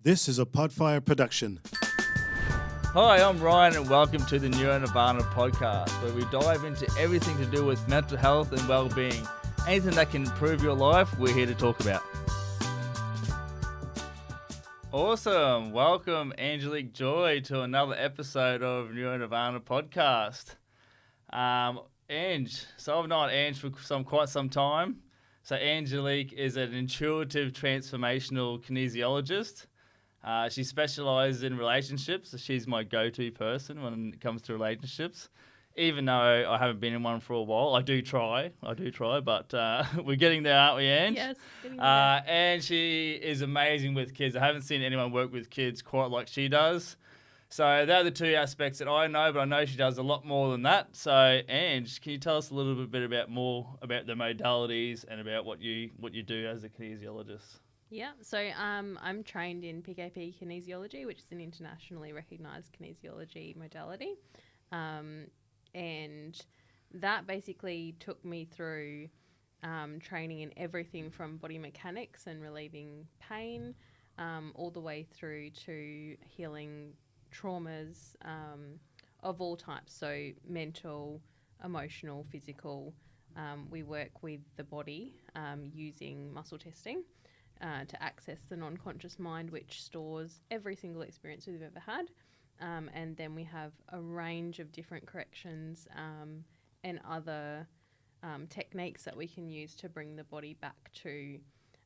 This is a Podfire production. Hi, I'm Ryan and welcome to the Neuronirvana podcast, where we dive into everything to do with mental health and well-being. Anything that can improve your life, we're here to talk about. Awesome. Welcome, Angelique Joy, to another episode of Neuronirvana podcast. Ange, so I've known Ange for quite some time. So Angelique is an intuitive transformational kinesiologist. She specialises in relationships, so she's my go-to person when it comes to relationships. Even though I haven't been in one for a while, I do try, but we're getting there, aren't we, Ange? Yes, getting there. And she is amazing with kids. I haven't seen anyone work with kids quite like she does. So they're the two aspects that I know, but I know she does a lot more than that. So, Ange, can you tell us a little bit more about the modalities and about what you do as a kinesiologist? Yeah, so I'm trained in PKP kinesiology, which is an internationally recognised kinesiology modality. And that basically took me through training in everything from body mechanics and relieving pain, all the way through to healing traumas of all types, so mental, emotional, physical. We work with the body using muscle testing. To access the non-conscious mind, which stores every single experience we've ever had. And then we have a range of different corrections and other techniques that we can use to bring the body back to,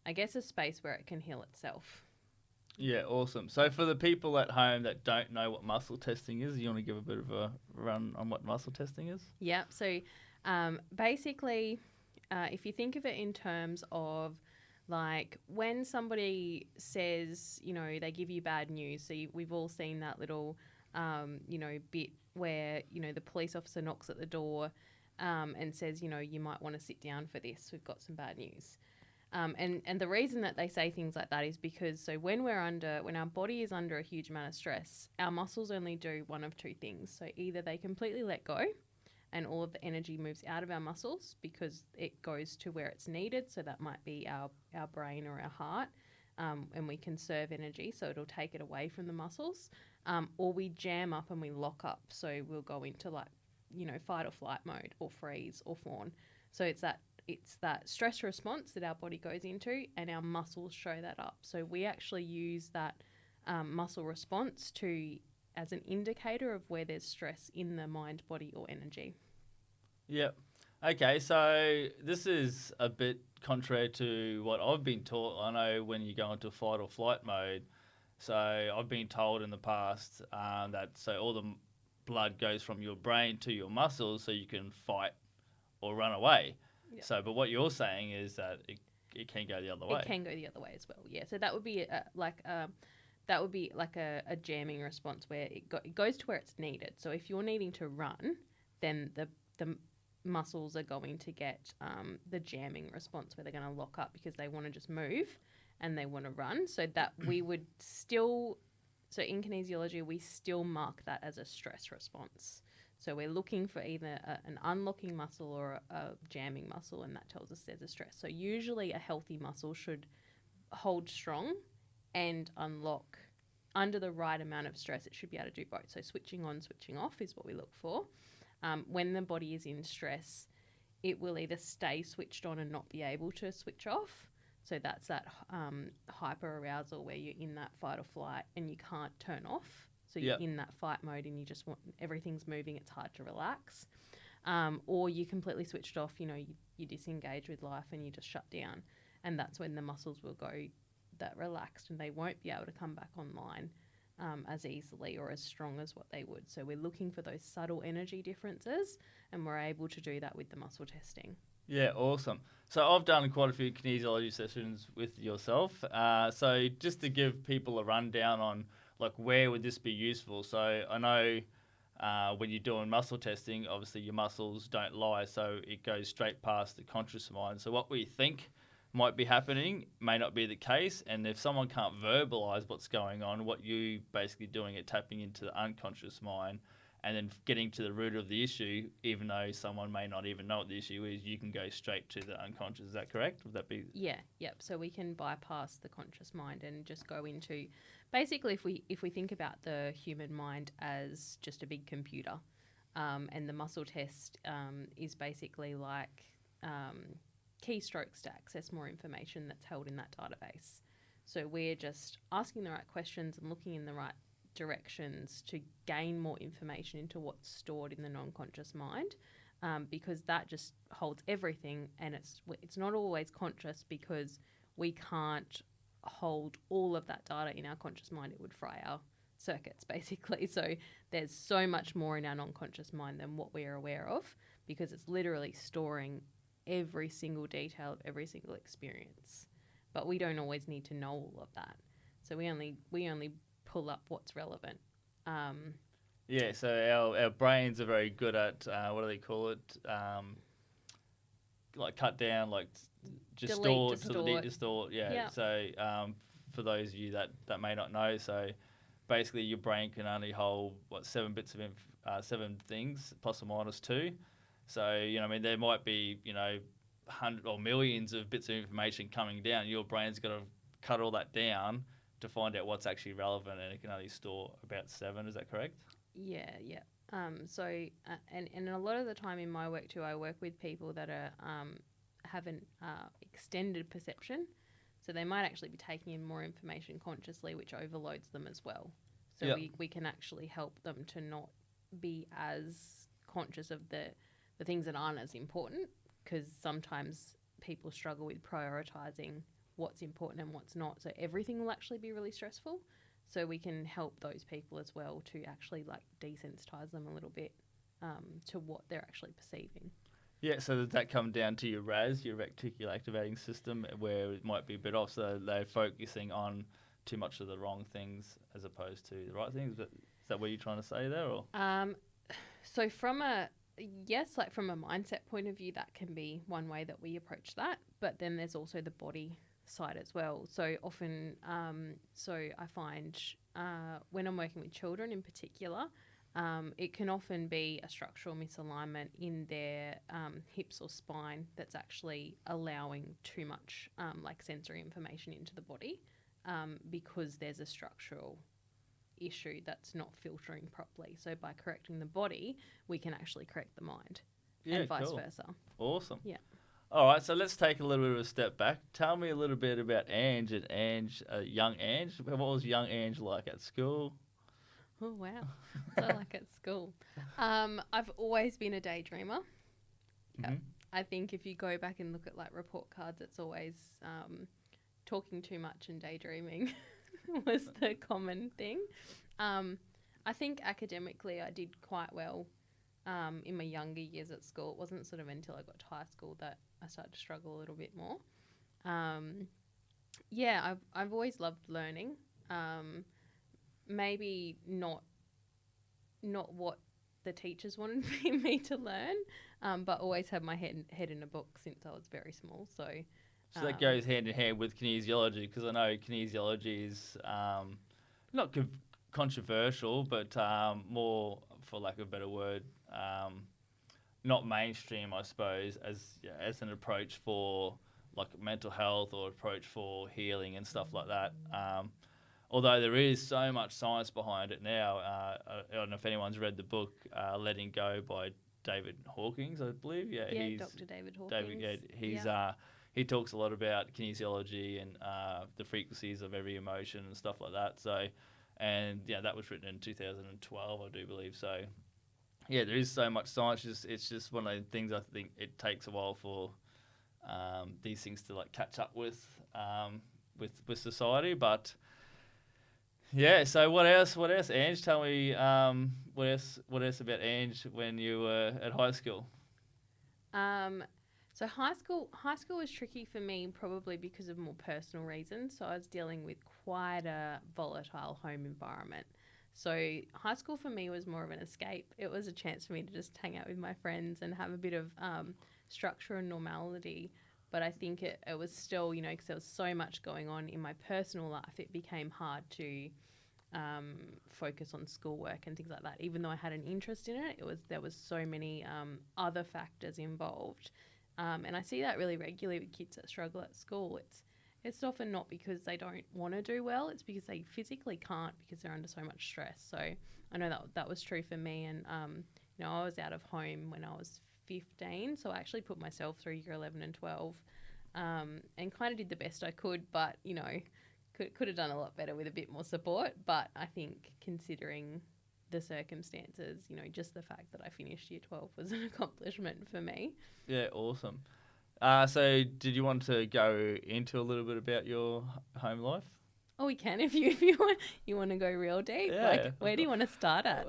I guess, a space where it can heal itself. Yeah, awesome. So for the people at home that don't know what muscle testing is, you want to give a bit of a run on what muscle testing is? Yeah, so basically, if you think of it in terms of like when somebody says, they give you bad news. So we've all seen that little, bit where, the police officer knocks at the door and says, you might want to sit down for this. We've got some bad news. And the reason that they say things like that is because when our body is under a huge amount of stress, our muscles only do one of two things. So either they completely let go and all of the energy moves out of our muscles because it goes to where it's needed. So that might be our brain or our heart, and we conserve energy, so it'll take it away from the muscles. Or we jam up and we lock up, so we'll go into fight or flight mode or freeze or fawn. So it's that stress response that our body goes into, and our muscles show that up. So we actually use that muscle response as an indicator of where there's stress in the mind, body, or energy. Yep. Okay, so this is a bit contrary to what I've been taught. I know when you go into fight or flight mode, so I've been told in the past that all the blood goes from your brain to your muscles so you can fight or run away. Yep. So, but what you're saying is that it can go the other way. It can go the other way as well, yeah. So that would be a jamming response where it goes to where it's needed. So if you're needing to run, then the muscles are going to get the jamming response where they're going to lock up because they want to just move and they want to run. So that we would still, so in kinesiology, we still mark that as a stress response. So we're looking for either an unlocking muscle or a jamming muscle, and that tells us there's a stress. So usually a healthy muscle should hold strong and unlock under the right amount of stress. It should be able to do both. So switching on, switching off is what we look for. When the body is in stress, it will either stay switched on and not be able to switch off. So that's that hyper arousal where you're in that fight or flight and you can't turn off. So you're in that fight mode and you just want everything's moving. It's hard to relax. Or you completely switched off. You disengage with life and you just shut down. And that's when the muscles will go that relaxed and they won't be able to come back online as easily or as strong as what they would. So we're looking for those subtle energy differences, and we're able to do that with the muscle testing. Yeah, awesome. So I've done quite a few kinesiology sessions with yourself. So just to give people a rundown on where would this be useful? So I know when you're doing muscle testing, obviously your muscles don't lie, so it goes straight past the conscious mind. So what we think might be happening may not be the case, and if someone can't verbalise what's going on, what you basically doing is tapping into the unconscious mind and then getting to the root of the issue, even though someone may not even know what the issue is, you can go straight to the unconscious. Is that correct? Would that be? Yeah, yep. So we can bypass the conscious mind and just go into, basically, if we think about the human mind as just a big computer, and the muscle test is basically like keystrokes to access more information that's held in that database. So we're just asking the right questions and looking in the right directions to gain more information into what's stored in the non-conscious mind, because that just holds everything, and it's not always conscious because we can't hold all of that data in our conscious mind. It would fry our circuits basically. So there's so much more in our non-conscious mind than what we are aware of, because it's literally storing every single detail of every single experience, but we don't always need to know all of that. So we only pull up what's relevant. Yeah, so our brains are very good at, what do they call it? Like cut down, like just Delete, delete, distort. distort. Yeah. Yeah. So for those of you that may not know, so basically your brain can only hold, 7 bits of 7 things, plus or minus 2. So, you know, I mean, there might be, 100 or millions of bits of information coming down. Your brain's got to cut all that down to find out what's actually relevant, and it can only store about 7. Is that correct? Yeah. And a lot of the time in my work too, I work with people that are have an extended perception, so they might actually be taking in more information consciously, which overloads them as well. So Yep. we can actually help them to not be as conscious of the things that aren't as important, because sometimes people struggle with prioritizing what's important and what's not. So everything will actually be really stressful. So we can help those people as well to actually like desensitize them a little bit to what they're actually perceiving. Yeah, so does that come down to your RAS, your reticular activating system, where it might be a bit off, so they're focusing on too much of the wrong things as opposed to the right things? But is that what you're trying to say there? Or So from a mindset point of view, that can be one way that we approach that. But then there's also the body side as well. So often, so I find when I'm working with children in particular, it can often be a structural misalignment in their hips or spine that's actually allowing too much like sensory information into the body, because there's a structural issue that's not filtering properly. So by correcting the body, we can actually correct the mind, and vice versa. Awesome. Yeah. All right, so let's take a little bit of a step back. Tell me a little bit about Ange and young Ange. What was young Ange like at school? Oh, wow. So like at school. I've always been a daydreamer. Mm-hmm. I think if you go back and look at like report cards, it's always talking too much and daydreaming was the common thing. I think academically I did quite well in my younger years at school. It wasn't sort of until I got to high school that I started to struggle a little bit more. I've always loved learning. Maybe not what the teachers wanted me to learn, but always had my head in a book since I was very small. So that goes hand in hand with kinesiology, because I know kinesiology is not controversial, but more, for lack of a better word, not mainstream, I suppose, as an approach for like mental health or approach for healing and stuff like that. Although there is so much science behind it now. I don't know if anyone's read the book Letting Go by David Hawkins, I believe. Yeah, he's Dr. David Hawkins. He talks a lot about kinesiology and the frequencies of every emotion and stuff like that. So, and yeah, that was written in 2012, I do believe. So, yeah, there is so much science. It's just one of the things I think it takes a while for these things to like catch up with society. But yeah, so what else? Ange, tell me what else about Ange when you were at high school? So high school was tricky for me, probably because of more personal reasons. So I was dealing with quite a volatile home environment. So high school for me was more of an escape. It was a chance for me to just hang out with my friends and have a bit of structure and normality. But I think it was still, because there was so much going on in my personal life, it became hard to focus on schoolwork and things like that. Even though I had an interest in it, there was so many other factors involved. And I see that really regularly with kids that struggle at school. It's often not because they don't want to do well, it's because they physically can't because they're under so much stress. So I know that was true for me. And, I was out of home when I was 15, so I actually put myself through year 11 and 12 and kind of did the best I could, but, could have done a lot better with a bit more support. But I think considering the circumstances, just the fact that I finished year 12 was an accomplishment for me. Yeah, awesome. So did you want to go into a little bit about your home life? Oh, we can if you want to go real deep. Yeah. Like, where do you want to start at?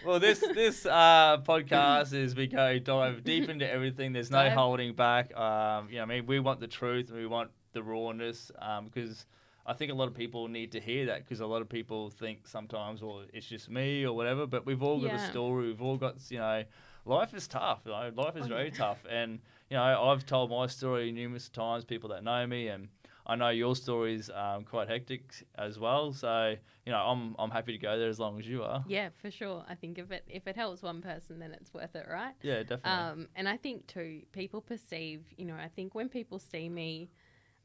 Well, this podcast is we dive deep into everything. There's no holding back. We want the truth and we want the rawness because I think a lot of people need to hear that because a lot of people think sometimes, well, it's just me or whatever. But we've all got a story. We've all got, life is tough. Life is very tough. And, I've told my story numerous times, people that know me, and I know your story's quite hectic as well. So, I'm happy to go there as long as you are. Yeah, for sure. I think if it helps one person, then it's worth it, right? Yeah, definitely. And I think too, people perceive, I think when people see me,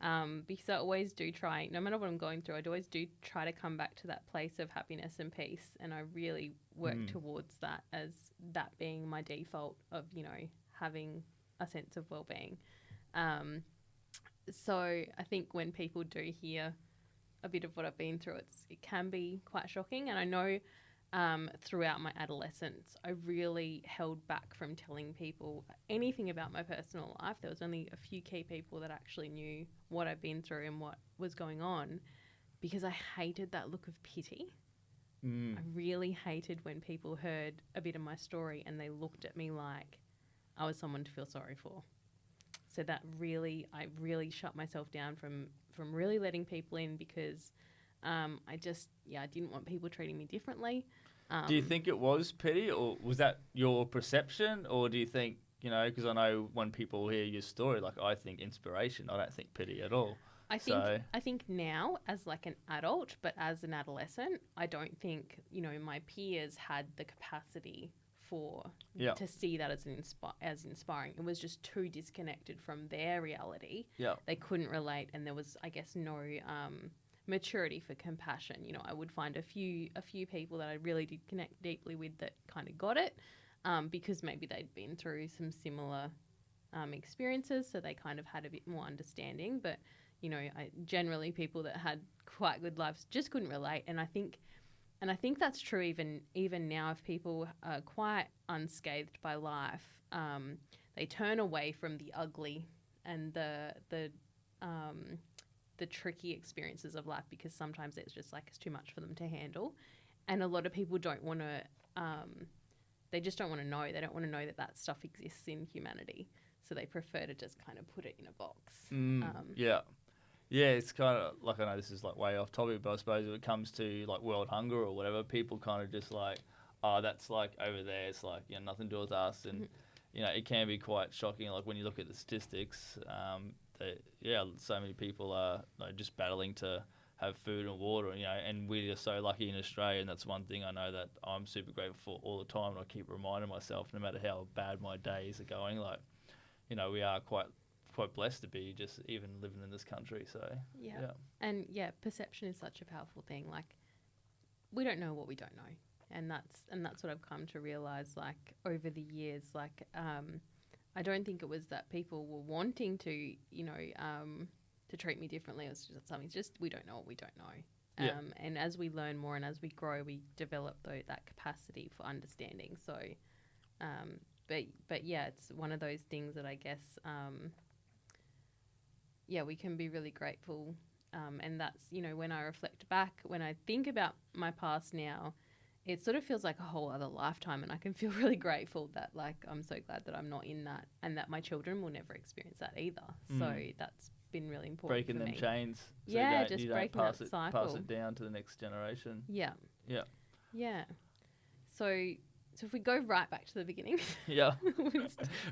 because I always do try, no matter what I'm going through, I always do try to come back to that place of happiness and peace. And I really work towards that as that being my default of, having a sense of well-being. So I think when people do hear a bit of what I've been through, it can be quite shocking. And I know throughout my adolescence, I really held back from telling people anything about my personal life. There was only a few key people that actually knew what I've been through and what was going on because I hated that look of pity. I really hated when people heard a bit of my story and they looked at me like I was someone to feel sorry for. So I really shut myself down from really letting people in because I didn't want people treating me differently. Do you think it was pity or was that your perception or do you think, because I know when people hear your story, like I think inspiration, I don't think pity at all. I think now as like an adult, but as an adolescent, I don't think, my peers had the capacity to see that as inspiring. It was just too disconnected from their reality. Yeah. They couldn't relate and there was, I guess, no maturity for compassion. I would find a few people that I really did connect deeply with that kind of got it because maybe they'd been through some similar experiences, so they kind of had a bit more understanding. But, generally people that had quite good lives just couldn't relate. And I think that's true even now. If people are quite unscathed by life, they turn away from the ugly and the tricky experiences of life because sometimes it's just like it's too much for them to handle. And a lot of people don't want to. They just don't want to know. They don't want to know that stuff exists in humanity. So they prefer to just kind of put it in a box. Yeah, it's kind of like, I know this is like way off topic, but I suppose if it comes to like world hunger or whatever, people kind of just like, oh, that's like over there. It's like, nothing to do with us. And, it can be quite shocking. Like when you look at the statistics, so many people are just battling to have food and water, and we are so lucky in Australia. And that's one thing I know that I'm super grateful for all the time. And I keep reminding myself, no matter how bad my days are going, like, we are quite blessed to be just even living in this country. So and perception is such a powerful thing. Like we don't know what we don't know, and that's what I've come to realize. Like over the years, like I don't think it was that people were wanting to to treat me differently. It was just something. It's just we don't know what we don't know. And as we learn more and as we grow, we develop that capacity for understanding. So, but yeah, it's one of those things that I guess. We can be really grateful. And that's, when I reflect back, when I think about my past now, it sort of feels like a whole other lifetime. And I can feel really grateful that, like, I'm so glad that I'm not in that and that my children will never experience that either. So that's been really important breaking for them me. chains. So just breaking that cycle. Pass it down to the next generation. Yeah. Yeah. Yeah. So if we go right back to the beginning. Yeah.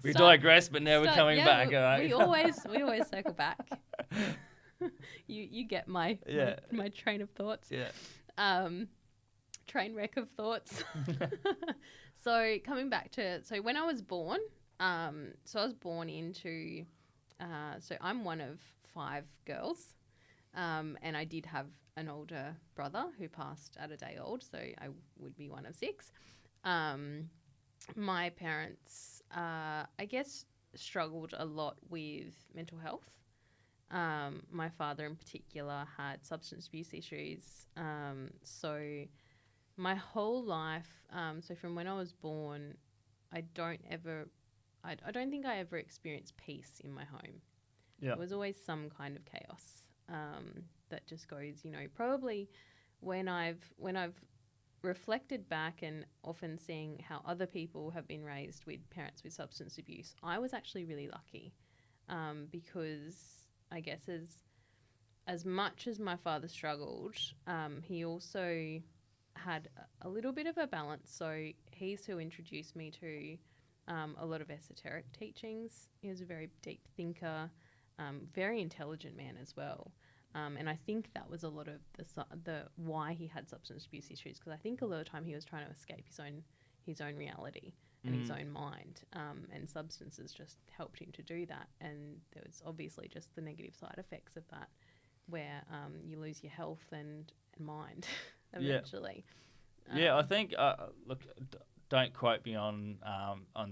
We digress, but now we're coming back, all right? We always circle back. You get my Yeah. my train of thoughts. Yeah. Train wreck of thoughts. So coming back to when I was born, so I was born into so I'm one of 5 girls, and I did have an older brother who passed at a day old, so I would be one of 6. My parents, I guess, struggled a lot with mental health. My father in particular had substance abuse issues. So my whole life, so from when I was born, I don't think I ever experienced peace in my home. Yeah. There was always some kind of chaos that just goes, probably when I've reflected back and often seeing how other people have been raised with parents with substance abuse, I was actually really lucky because I guess as much as my father struggled, he also had a little bit of a balance. So he's who introduced me to a lot of esoteric teachings. He was a very deep thinker, very intelligent man as well. And I think that was a lot of the why he had substance abuse issues, because I think a lot of the time he was trying to escape his own reality and his own mind, and substances just helped him to do that. And there was obviously just the negative side effects of that, where you lose your health and mind eventually. Yeah, I think look, don't quote me on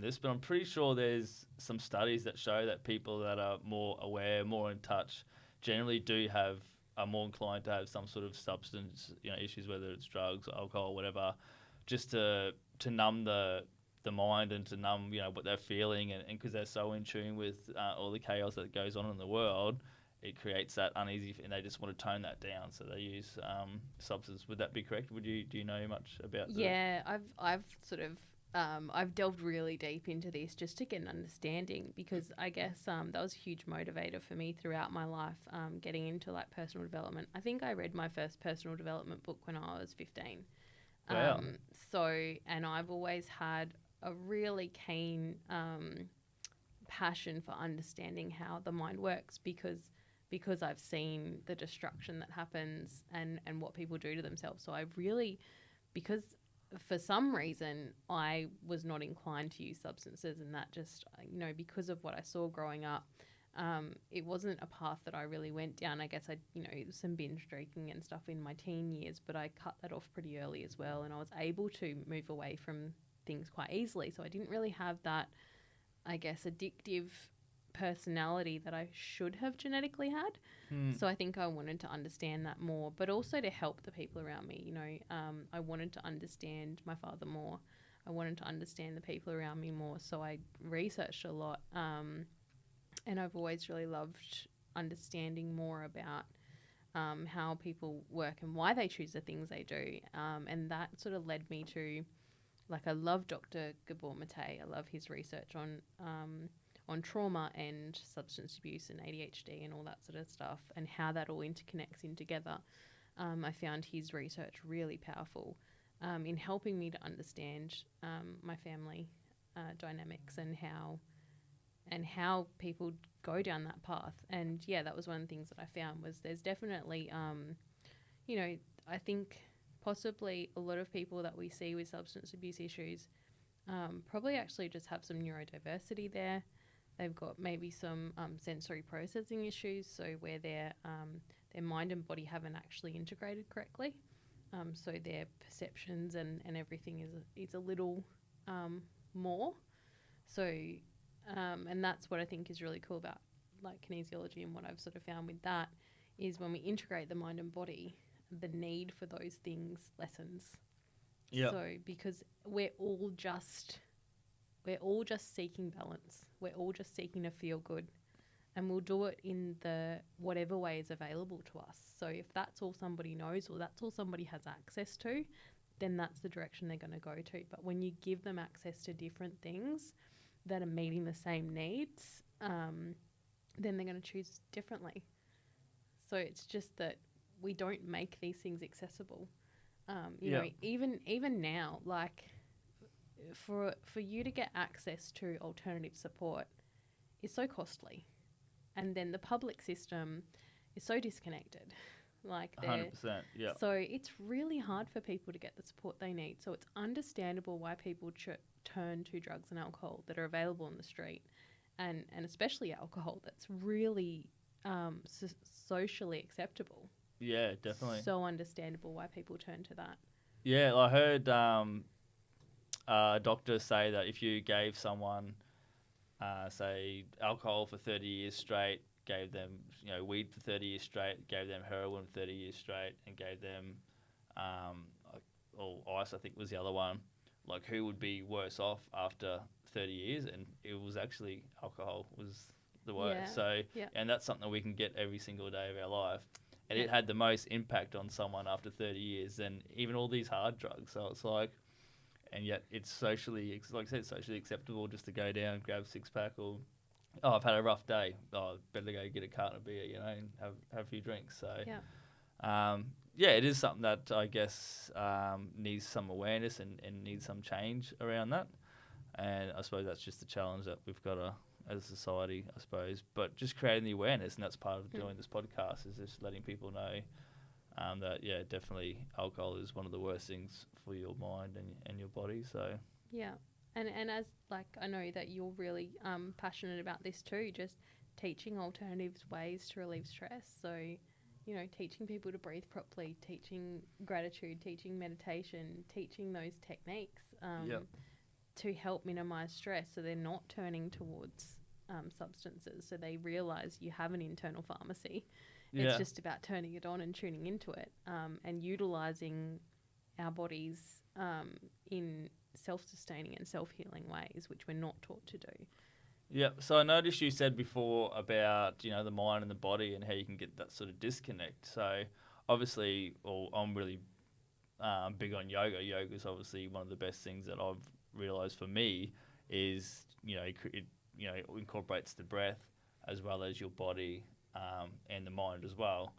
this, but I'm pretty sure there's some studies that show that people that are more aware, more in touch, generally are more inclined to have some sort of substance, issues, whether it's drugs, alcohol, whatever, just to numb the mind and to numb, what they're feeling, and because they're so in tune with all the chaos that goes on in the world, it creates that uneasy, and they just want to tone that down, so they use substance. Would that be correct? Do you know much about that? Yeah, I've sort of I've delved really deep into this just to get an understanding, because I guess that was a huge motivator for me throughout my life, getting into like personal development. I think I read my first personal development book when I was 15. Wow. And I've always had a really keen passion for understanding how the mind works, because I've seen the destruction that happens and what people do to themselves. So I've really, because for some reason I was not inclined to use substances, and that just, because of what I saw growing up, it wasn't a path that I really went down. I guess some binge drinking and stuff in my teen years, but I cut that off pretty early as well, and I was able to move away from things quite easily. So I didn't really have that, I guess, addictive personality that I should have genetically had. So I think I wanted to understand that more, but also to help the people around me. I wanted to understand my father more. I wanted to understand the people around me more. So I researched a lot, and I've always really loved understanding more about how people work and why they choose the things they do. And that sort of led me to, I love Dr. Gabor Mate. I love his research on trauma and substance abuse and ADHD and all that sort of stuff, and how that all interconnects in together. I found his research really powerful in helping me to understand my family dynamics and how people go down that path. And yeah, that was one of the things that I found was there's definitely, I think possibly a lot of people that we see with substance abuse issues probably actually just have some neurodiversity there. They've got maybe some sensory processing issues, so where their mind and body haven't actually integrated correctly. So their perceptions and everything is a little more. So, and that's what I think is really cool about kinesiology, and what I've sort of found with that is when we integrate the mind and body, the need for those things lessens. Yeah. So because we're all just seeking balance. We're all just seeking to feel good, and we'll do it in the whatever way is available to us. So if that's all somebody knows, or that's all somebody has access to, then that's the direction they're going to go to. But when you give them access to different things that are meeting the same needs, then they're going to choose differently. So it's just that we don't make these things accessible. Even now, for you to get access to alternative support is so costly. And then the public system so disconnected. Like they're 100%. Yeah. So it's really hard for people to get the support they need. So it's understandable why people turn to drugs and alcohol that are available on the street, and especially alcohol that's really socially acceptable. Yeah, definitely. So understandable why people turn to that. Yeah, I heard doctors say that if you gave someone, say, alcohol for 30 years straight, gave them, weed for 30 years straight, gave them heroin for 30 years straight, and gave them, or ice, I think was the other one, like who would be worse off after 30 years? And it was actually alcohol was the worst. Yeah, So, yeah. and that's something we can get every single day of our life. And Yeah. it had the most impact on someone after 30 years than even all these hard drugs. So it's like, and yet it's socially, like I said, socially acceptable just to go down, grab a six-pack, or, oh, I've had a rough day, oh, better go get a carton of beer, and have a few drinks. So, yeah, it is something that I guess needs some awareness and needs some change around that. And I suppose that's just the challenge that we've got as a society, I suppose. But just creating the awareness, and that's part of doing this podcast, is just letting people know that, yeah, definitely alcohol is one of the worst things for your mind and your body. So Yeah. And as, like, I know that you're really passionate about this too, just teaching alternative ways to relieve stress. So, teaching people to breathe properly, teaching gratitude, teaching meditation, teaching those techniques to help minimize stress, so they're not turning towards substances. So they realize you have an internal pharmacy. Yeah. It's just about turning it on and tuning into it, and utilizing our bodies in self-sustaining and self-healing ways, which we're not taught to do. Yeah, so I noticed you said before about, the mind and the body and how you can get that sort of disconnect. So obviously, I'm really big on yoga. Yoga is obviously one of the best things that I've realised for me is, it incorporates the breath as well as your body and the mind as well.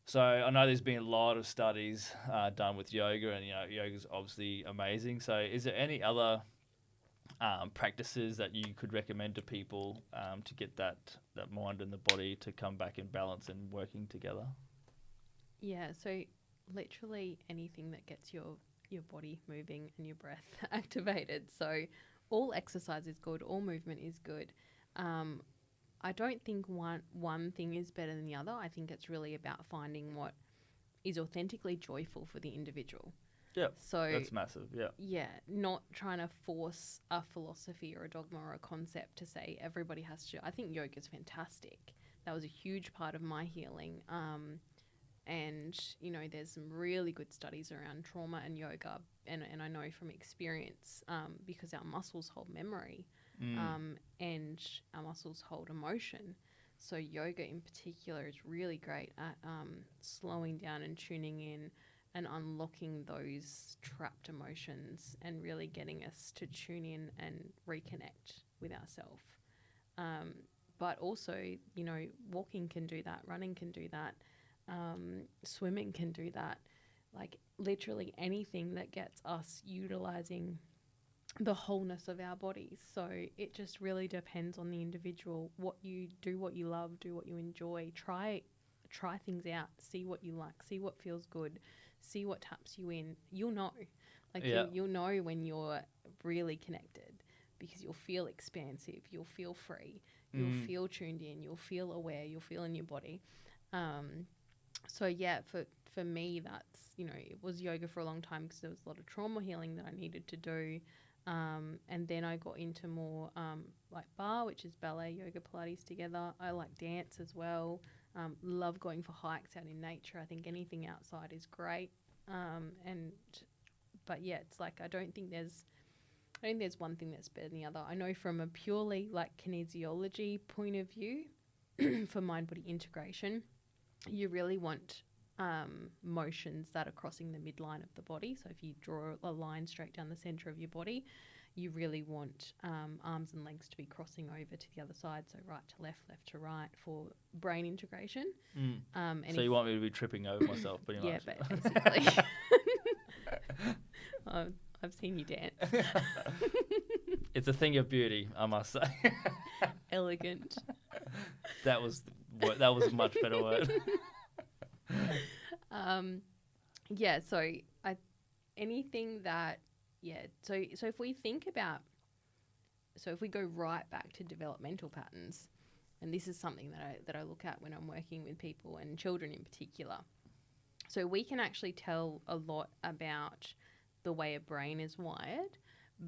So I know there's been a lot of studies done with yoga, and yoga's obviously amazing. So is there any other practices that you could recommend to people to get that mind and the body to come back in balance and working together? Yeah, so literally anything that gets your body moving and your breath activated. So all exercise is good, all movement is good. I don't think one thing is better than the other. I think it's really about finding what is authentically joyful for the individual. Yeah, so that's massive. Yeah. Yeah, not trying to force a philosophy or a dogma or a concept to say everybody has to. I think yoga is fantastic. That was a huge part of my healing. And, there's some really good studies around trauma and yoga. And I know from experience, because our muscles hold memory and our muscles hold emotion. So yoga in particular is really great at slowing down and tuning in and unlocking those trapped emotions and really getting us to tune in and reconnect with ourselves. But also, walking can do that, running can do that, swimming can do that. Like literally anything that gets us utilizing the wholeness of our bodies. So it just really depends on the individual. What you do, what you love, do what you enjoy. Try things out. See what you like. See what feels good. See what taps you in. You'll know. You'll know when you're really connected, because you'll feel expansive. You'll feel free. You'll feel tuned in. You'll feel aware. You'll feel in your body. So yeah, for me, that's, it was yoga for a long time because there was a lot of trauma healing that I needed to do. And then I got into more like bar, which is ballet, yoga, Pilates together. I like dance as well. Love going for hikes out in nature. I think anything outside is great. But yeah, it's like I don't think there's one thing that's better than the other. I know from a purely like kinesiology point of view, for mind-body integration, you really want motions that are crossing the midline of the body. So if you draw a line straight down the center of your body, you really want arms and legs to be crossing over to the other side, so right to left, left to right, for brain integration. So you want me to be tripping over myself pretty much? Yeah, basically. I've seen you dance. It's a thing of beauty, I must say. Elegant. That was That was a much better word. Yeah, so anything that, so if we think about, so if we go right back to developmental patterns, and this is something that I look at when I'm working with people and children in particular. So we can actually tell a lot about the way a brain is wired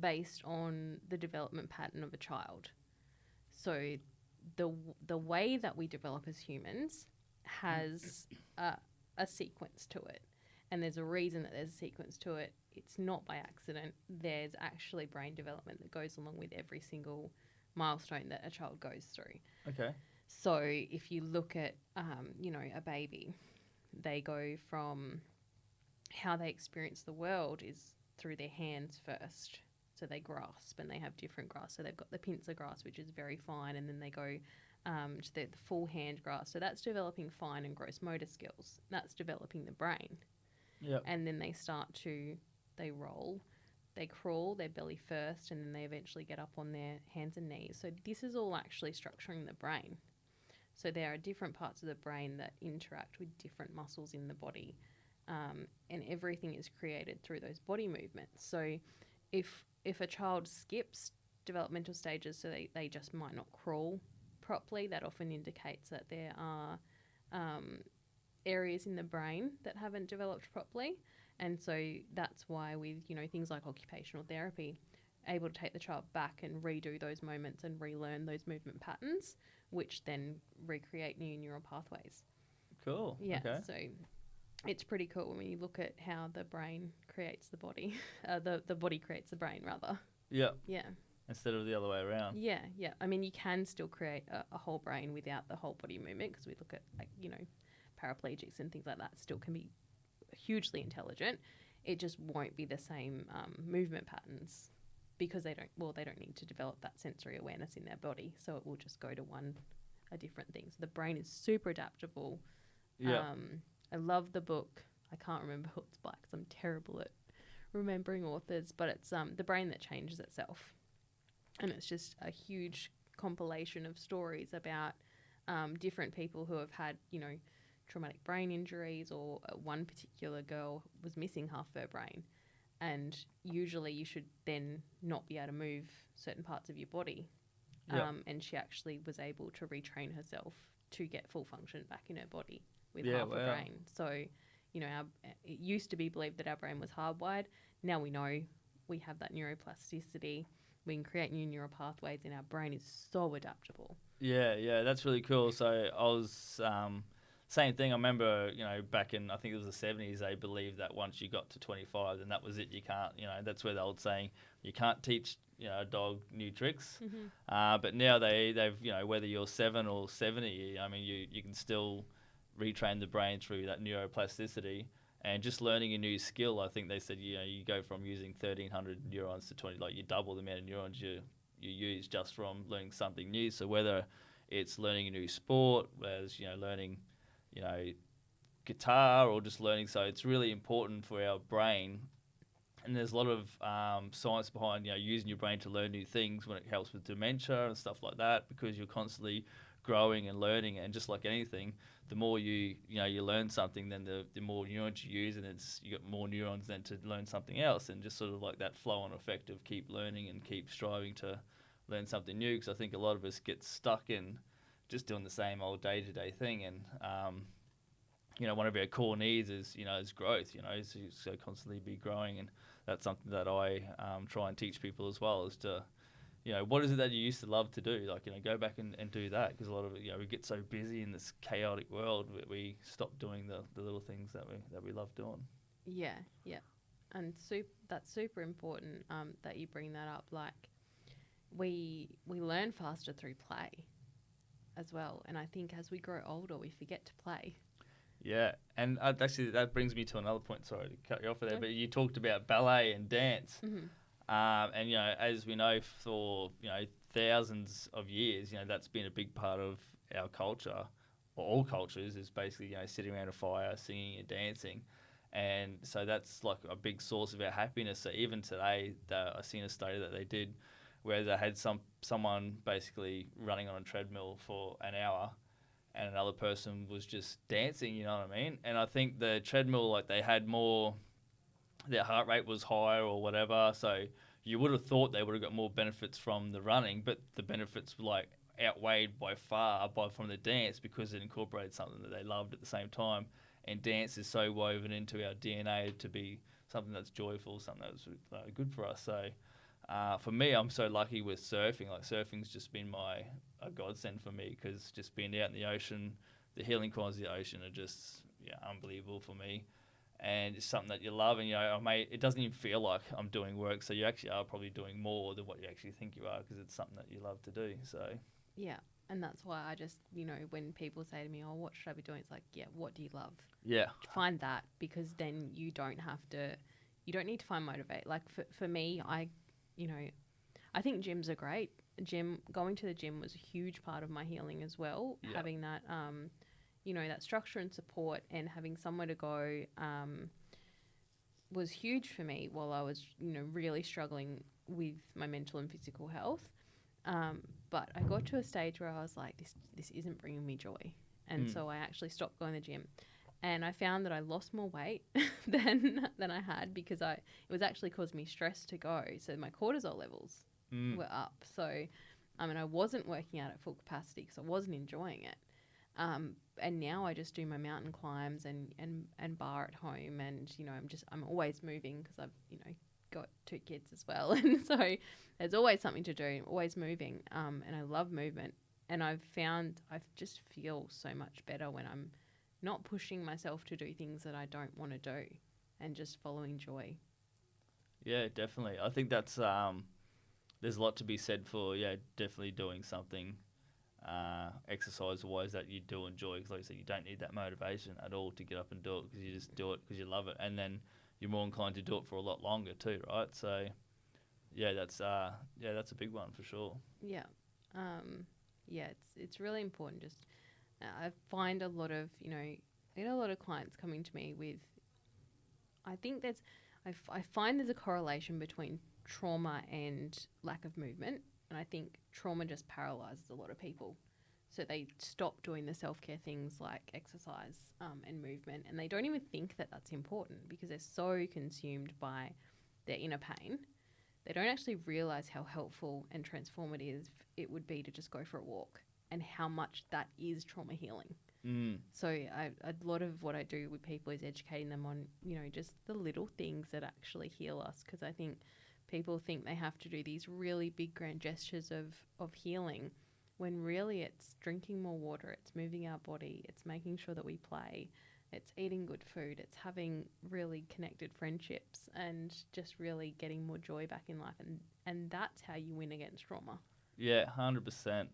based on the development pattern of a child. So the way that we develop as humans has a sequence to it. And there's a reason that there's a sequence to it. It's not by accident. There's actually brain development that goes along with every single milestone that a child goes through. Okay. So if you look at, a baby, they go from how they experience the world is through their hands first. So they grasp, and they have different grasp. So they've got the pincer grasp, which is very fine, and then they go to the full hand grasp. So that's developing fine and gross motor skills. That's developing the brain. Yep. And then they roll, they crawl, their belly first, and then they eventually get up on their hands and knees. So this is all actually structuring the brain. So there are different parts of the brain that interact with different muscles in the body, and everything is created through those body movements. So if a child skips developmental stages, so they just might not crawl properly, that often indicates that there are areas in the brain that haven't developed properly. And so that's why with, things like occupational therapy, able to take the child back and redo those moments and relearn those movement patterns, which then recreate new neural pathways. Cool. Yeah, Okay. so it's pretty cool when you look at how the brain creates the body, the body creates the brain, rather. Yeah. Yeah. Instead of the other way around. Yeah, yeah. I mean, you can still create a whole brain without the whole body movement, because we look at, paraplegics and things like that still can be hugely intelligent. It just won't be the same movement patterns, because they don't need to develop that sensory awareness in their body, so it will just go to a different thing. So the brain is super adaptable. Yeah. I love the book. I can't remember who it's by because I'm terrible at remembering authors, but it's The Brain That Changes Itself. And it's just a huge compilation of stories about different people who have had, traumatic brain injuries, or one particular girl was missing half her brain. And usually you should then not be able to move certain parts of your body. Yep. And she actually was able to retrain herself to get full function back in her body with Yeah, half a wow. brain. So, it used to be believed that our brain was hardwired. Now we know we have that neuroplasticity. We can create new neural pathways, and our brain is so adaptable. Yeah, that's really cool. So I was, same thing. I remember, back in, I think it was the 70s, they believed that once you got to 25, then that was it. You can't, that's where the old saying, you can't teach, a dog new tricks. Mm-hmm. But now they've, whether you're 7 or 70, I mean, you can still retrain the brain through that neuroplasticity. And just learning a new skill, I think they said, you go from using 1,300 neurons to 20, like you double the amount of neurons you use just from learning something new. So whether it's learning a new sport, whereas, learning, guitar, or just learning. So it's really important for our brain. And there's a lot of science behind, using your brain to learn new things when it helps with dementia and stuff like that, because you're constantly growing and learning. And just like anything, the more you learn something, then the more neurons you use, and you got more neurons then to learn something else, and just sort of like that flow-on effect of keep learning and keep striving to learn something new. Because I think a lot of us get stuck in just doing the same old day-to-day thing, and one of our core needs is growth. So constantly be growing, and that's something that I try and teach people as well, is to what is it that you used to love to do? Like, go back and do that, because a lot of it, we get so busy in this chaotic world, we stop doing the little things that we love doing. Yeah, and that's super important that you bring that up. Like, we learn faster through play as well, and I think as we grow older, we forget to play. Yeah, and actually that brings me to another point. Sorry to cut you off there, but you talked about ballet and dance. Mm-hmm. And as we know, for thousands of years, that's been a big part of our culture, or all cultures, is basically sitting around a fire, singing and dancing, and so that's like a big source of our happiness. So even today, I seen a study that they did where they had someone basically running on a treadmill for an hour, and another person was just dancing, you know what I mean? And I think the treadmill, like they had more, their heart rate was higher or whatever, so you would have thought they would have got more benefits from the running, but the benefits were like outweighed by far from the dance because it incorporated something that they loved at the same time. And dance is so woven into our DNA to be something that's joyful, something that's good for us. So for me, I'm so lucky with surfing. Like surfing's just been a godsend for me because just being out in the ocean, the healing qualities of the ocean are just unbelievable for me. And it's something that you love, and it doesn't even feel like I'm doing work. So you actually are probably doing more than what you actually think you are because it's something that you love to do. So Yeah, and that's why I just, when people say to me, "Oh, what should I be doing?" It's like, yeah, what do you love? yeah, Find that, because then you don't need to find motivate. Like for me, I think gyms are great. Going to the gym was a huge part of my healing as well. Yeah. Having that, that structure and support and having somewhere to go was huge for me while I was, really struggling with my mental and physical health. But I got to a stage where I was like, this isn't bringing me joy. And so I actually stopped going to the gym. And I found that I lost more weight than I had because it was actually causing me stress to go. So my cortisol levels were up. So, I wasn't working out at full capacity because I wasn't enjoying it. And now I just do my mountain climbs and bar at home. And, I'm always moving because I've, got 2 kids as well. And so there's always something to do, always moving. And I love movement. And I've found I just feel so much better when I'm not pushing myself to do things that I don't want to do and just following joy. Yeah, definitely. I think that's there's a lot to be said for definitely doing something exercise-wise that you do enjoy, because like you said, you don't need that motivation at all to get up and do it, because you just do it because you love it, and then you're more inclined to do it for a lot longer too, right? So that's a big one for sure. It's really important. Just I find a lot of I get a lot of clients coming to me with, I think I find there's a correlation between trauma and lack of movement, and I think trauma just paralyzes a lot of people, so they stop doing the self-care things like exercise and movement, and they don't even think that that's important because they're so consumed by their inner pain. They don't actually realize how helpful and transformative it would be to just go for a walk, and how much that is trauma healing. So a lot of what I do with people is educating them on, just the little things that actually heal us, because I think people think they have to do these really big grand gestures of healing, when really it's drinking more water, it's moving our body, it's making sure that we play, it's eating good food, it's having really connected friendships, and just really getting more joy back in life. And that's how you win against trauma. Yeah, 100%.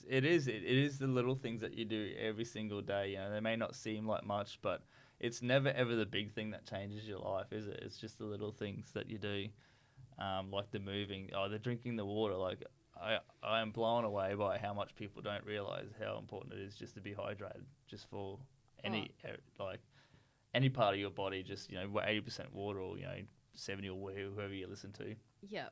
It is the little things that you do every single day. They may not seem like much, but it's never ever the big thing that changes your life, is it? It's just the little things that you do, like the moving, the drinking the water. Like I am blown away by how much people don't realize how important it is just to be hydrated, just for any part of your body. Just 80% water, or 70, or whoever you listen to. Yeah.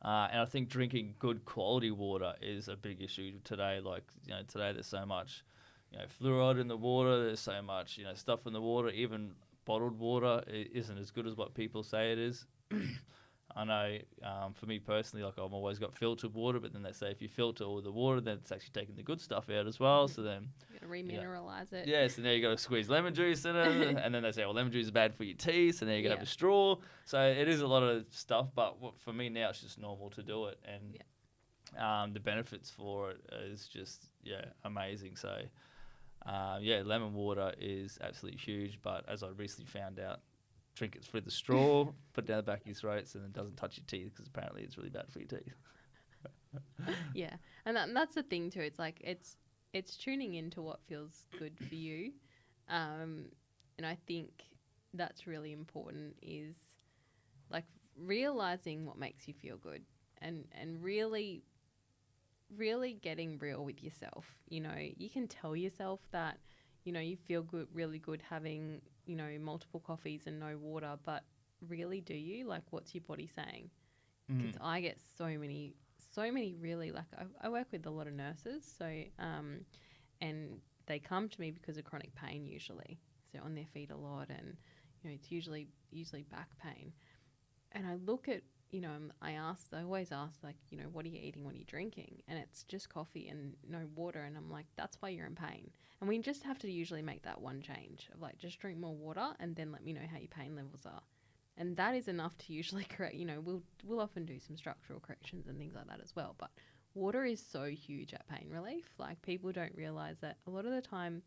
And I think drinking good quality water is a big issue today. Like, today there's so much, fluoride in the water. There's so much, stuff in the water. Even bottled water isn't as good as what people say it is. I know, for me personally, like I've always got filtered water, but then they say if you filter all the water, then it's actually taking the good stuff out as well. So then you got to remineralize it. Yeah, so now you got to squeeze lemon juice in it, and then they say, well, lemon juice is bad for your teeth, so now you got to have a straw. So it is a lot of stuff, but for me now it's just normal to do it, and the benefits for it is just amazing. So lemon water is absolutely huge, but as I recently found out, drink it through the straw, put it down the back of your throat, and it doesn't touch your teeth, because apparently it's really bad for your teeth. Yeah, and that's the thing too. It's like it's tuning into what feels good for you, and I think that's really important, is like realizing what makes you feel good, and really getting real with yourself. You can tell yourself that you feel good, really good having multiple coffees and no water, but really, do you? Like, what's your body saying? Because I get so many really, like, I work with a lot of nurses, so and they come to me because of chronic pain usually. So they're on their feet a lot, and it's usually back pain. And I look at, I always ask, like, what are you eating, what are you drinking? And it's just coffee and no water. And I'm like, that's why you're in pain. And we just have to usually make that one change of like, just drink more water and then let me know how your pain levels are. And that is enough to usually correct, we'll often do some structural corrections and things like that as well. But water is so huge at pain relief. Like, people don't realize that a lot of the time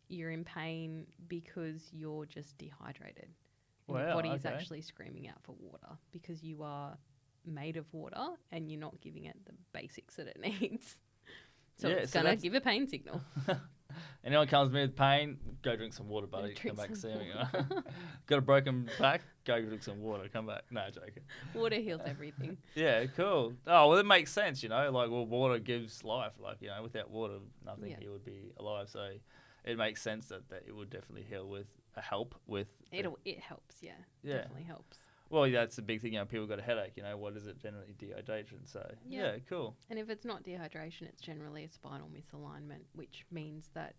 you're in pain because you're just dehydrated. And your body is actually screaming out for water because you are made of water and you're not giving it the basics that it needs. So it's going to give a pain signal. Anyone comes to me with pain, go drink some water, buddy. Come back and see me. Got a broken back, go drink some water. Come back. No, joking. Water heals everything. Yeah, cool. Oh, well, it makes sense, like, well, water gives life. Like, without water, nothing here would be alive. So it makes sense that it would definitely help with. It helps, yeah. Definitely helps. Well, that's the big thing. People got a headache. What is it? Generally dehydration. So yeah, cool. And if it's not dehydration, it's generally a spinal misalignment, which means that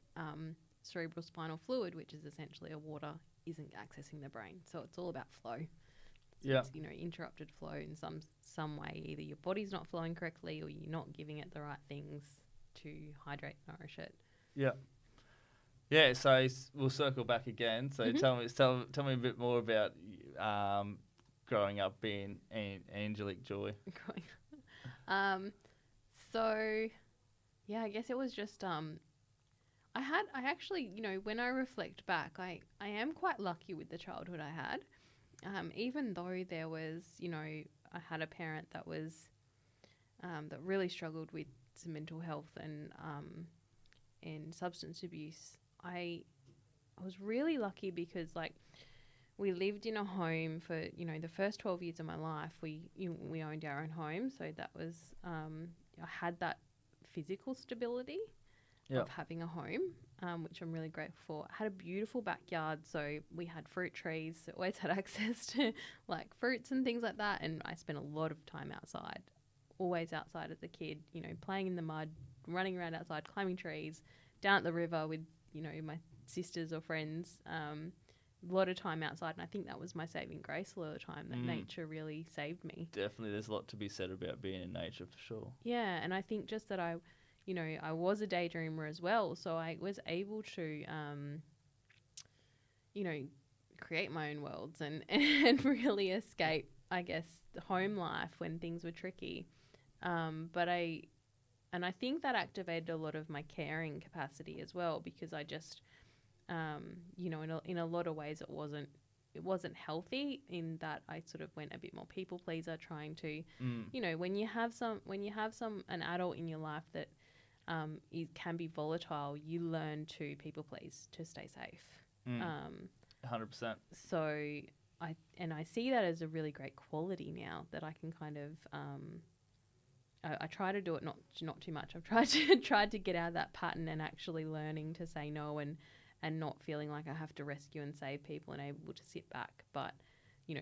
cerebral spinal fluid, which is essentially a water, isn't accessing the brain. So it's all about flow. So it's, interrupted flow in some way. Either your body's not flowing correctly, or you're not giving it the right things to hydrate, nourish it. Yeah. Yeah. So we'll circle back again. So tell me a bit more about growing up being Angelique Joy. So yeah, I guess it was just I actually, when I reflect back, I am quite lucky with the childhood I had. Even though there was, I had a parent that was that really struggled with some mental health and substance abuse. I was really lucky because, like, we lived in a home for, the first 12 years of my life. We owned our own home. So that was, I had that physical stability of having a home, which I'm really grateful for. I had a beautiful backyard. So we had fruit trees. Always had access to, like, fruits and things like that. And I spent a lot of time outside, always outside as a kid, playing in the mud, running around outside, climbing trees, down at the river with, my sisters or friends. A lot of time outside, and I think that was my saving grace a lot of the time, that nature really saved me. Definitely, there's a lot to be said about being in nature, for sure. Yeah, and I think just that I was a daydreamer as well, so I was able to, create my own worlds and really escape, I guess, the home life when things were tricky. But I think that activated a lot of my caring capacity as well, because I just... in a lot of ways it wasn't healthy, in that I sort of went a bit more people pleaser, trying to, when you have an adult in your life that can be volatile, you learn to people please to stay safe. 100%. So I see that as a really great quality now, that I can kind of I try to do it not too much. I've tried to get out of that pattern and actually learning to say no and not feeling like I have to rescue and save people and able to sit back. But,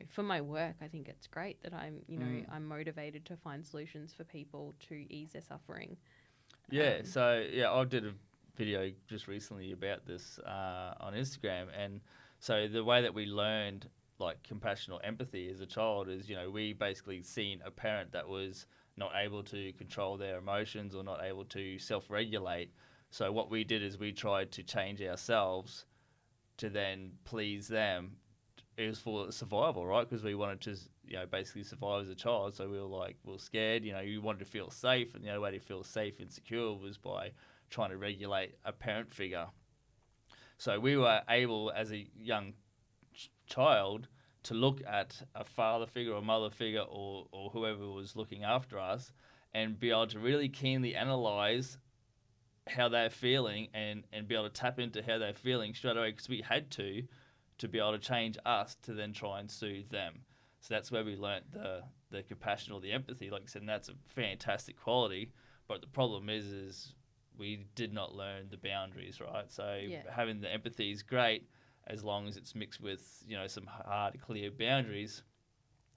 for my work, I think it's great that I'm I'm motivated to find solutions for people to ease their suffering. Yeah, I did a video just recently about this on Instagram. And so the way that we learned, like, compassion or empathy as a child is, we basically seen a parent that was not able to control their emotions or not able to self-regulate. So what we did is we tried to change ourselves to then please them. It was for survival, right? Because we wanted to, basically survive as a child. So we were scared. You wanted to feel safe, and the only way to feel safe and secure was by trying to regulate a parent figure. So we were able, as a young child, to look at a father figure or mother figure or whoever was looking after us, and be able to really keenly analyze how they're feeling and be able to tap into how they're feeling straight away, because we had to be able to change us to then try and soothe them. So that's where we learnt the compassion or the empathy, like I said, and that's a fantastic quality. But the problem is we did not learn the boundaries, right? So having the empathy is great as long as it's mixed with, some hard, clear boundaries,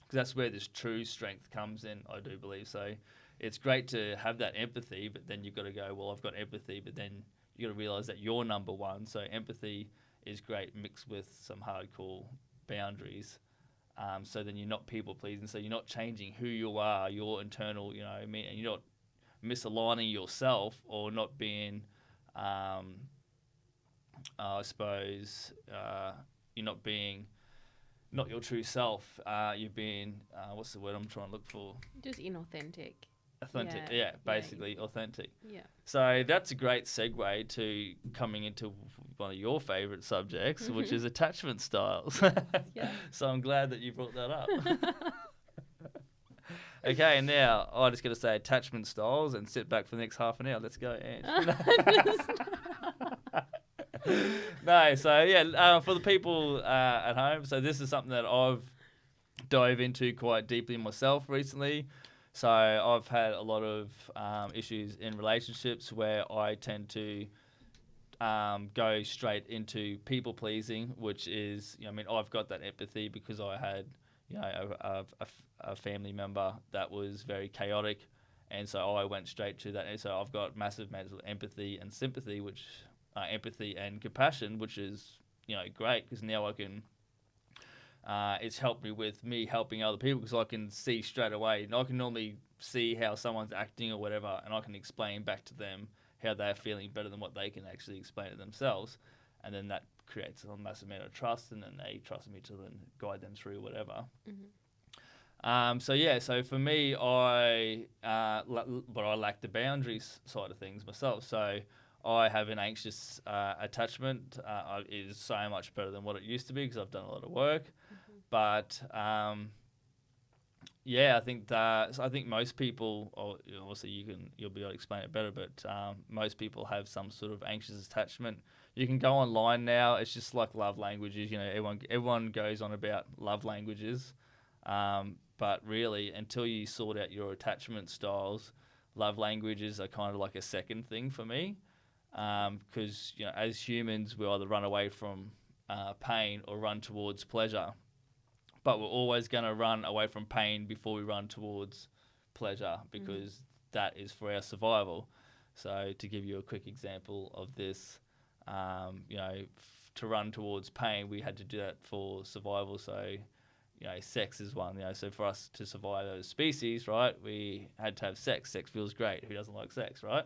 because that's where this true strength comes in, I do believe. So it's great to have that empathy, but then you've got to go, well, I've got empathy, but then you got to realize that you're number one. So empathy is great mixed with some hardcore boundaries. So then you're not people pleasing. So you're not changing who you are, your internal, and you're not misaligning yourself or not being, I suppose, you're not being not your true self. You're being, what's the word I'm trying to look for? Just inauthentic. Authentic, basically authentic. Yeah. So that's a great segue to coming into one of your favourite subjects, which is attachment styles. Yeah. So I'm glad that you brought that up. Okay, now I just got to say attachment styles and sit back for the next half an hour. Let's go, Ange. No, so yeah, for the people at home, so this is something that I've dove into quite deeply myself recently. So I've had a lot of issues in relationships where I tend to go straight into people pleasing, which is, I've got that empathy because I had, a family member that was very chaotic, and so I went straight to that. And so I've got massive mental empathy and sympathy, which empathy and compassion, which is great because now I can. It's helped me with me helping other people because I can see straight away. And I can normally see how someone's acting or whatever, and I can explain back to them how they're feeling better than what they can actually explain to themselves. And then that creates a massive amount of trust, and then they trust me to then guide them through whatever. Mm-hmm. So for me, but I lack the boundaries side of things myself. So I have an anxious attachment. It is so much better than what it used to be because I've done a lot of work. Mm-hmm. But I think most people, or obviously you'll be able to explain it better, but most people have some sort of anxious attachment. You can go online now. It's just like love languages. Everyone goes on about love languages, but really until you sort out your attachment styles, love languages are kind of like a second thing for me. Because as humans, we either run away from pain or run towards pleasure, but we're always going to run away from pain before we run towards pleasure because that is for our survival. So to give you a quick example of this, to run towards pain, we had to do that for survival. So sex is one. So for us to survive as a species, right, we had to have sex. Sex feels great. Who doesn't like sex, right?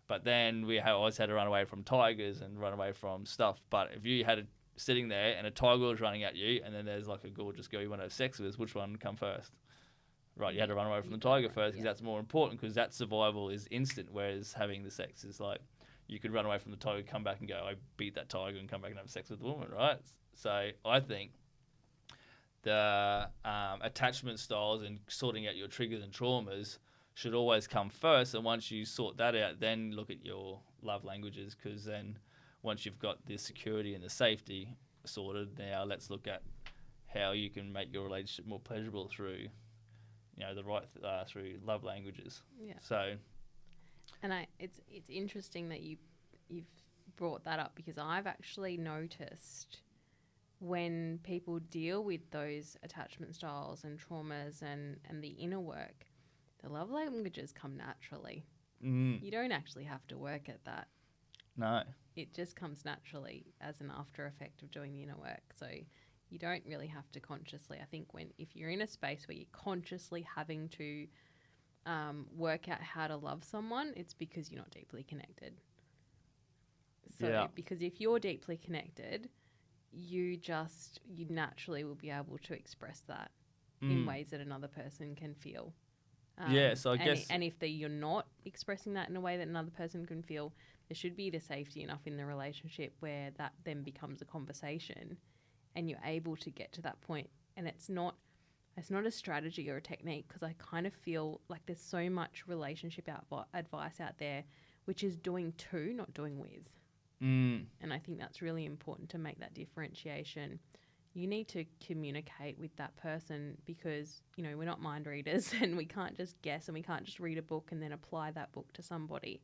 But then we always had to run away from tigers and run away from stuff. But if you had sitting there and a tiger was running at you, and then there's like a gorgeous girl you want to have sex with, which one come first? Right, you had to run away from the tiger first because that's more important because that survival is instant, whereas having the sex is like you could run away from the tiger, come back and go, I beat that tiger and come back and have sex with the woman, right? So I think the attachment styles and sorting out your triggers and traumas should always come first, and once you sort that out, then look at your love languages, because then once you've got the security and the safety sorted, now let's look at how you can make your relationship more pleasurable through through love languages. Yeah. So, and it's interesting that you've brought that up, because I've actually noticed when people deal with those attachment styles and traumas and the inner work, the love languages come naturally. You don't actually have to work at that. No. It just comes naturally as an after effect of doing the inner work. So you don't really have to consciously. I think if you're in a space where you're consciously having to work out how to love someone, it's because you're not deeply connected. So because if you're deeply connected, you naturally will be able to express that in ways that another person can feel. So I guess... And if you're not expressing that in a way that another person can feel, there should be the safety enough in the relationship where that then becomes a conversation and you're able to get to that point. And it's not a strategy or a technique, because I kind of feel like there's so much relationship advice out there, which is doing to, not doing with. And I think that's really important to make that differentiation. You need to communicate with that person, because, we're not mind readers and we can't just guess, and we can't just read a book and then apply that book to somebody.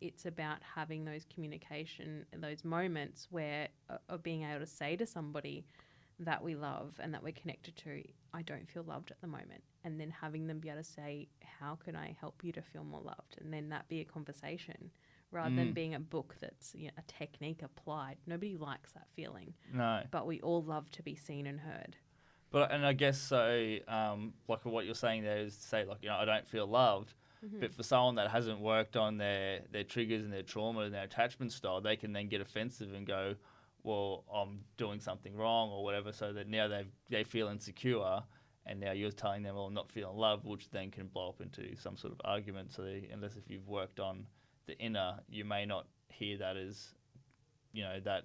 It's about having those communication, those moments where of being able to say to somebody that we love and that we're connected to, I don't feel loved at the moment. And then having them be able to say, how can I help you to feel more loved? And then that be a conversation, rather than being a book that's a technique applied. Nobody likes that feeling, No. but we all love to be seen and heard. And I guess so, like what you're saying there is to say, like, I don't feel loved. But for someone that hasn't worked on their triggers and their trauma and their attachment style, they can then get offensive and go, well, I'm doing something wrong or whatever, so that now they feel insecure, and now you're telling them, well, I'm not feeling loved, which then can blow up into some sort of argument. So unless if you've worked on the inner, you may not hear that as, that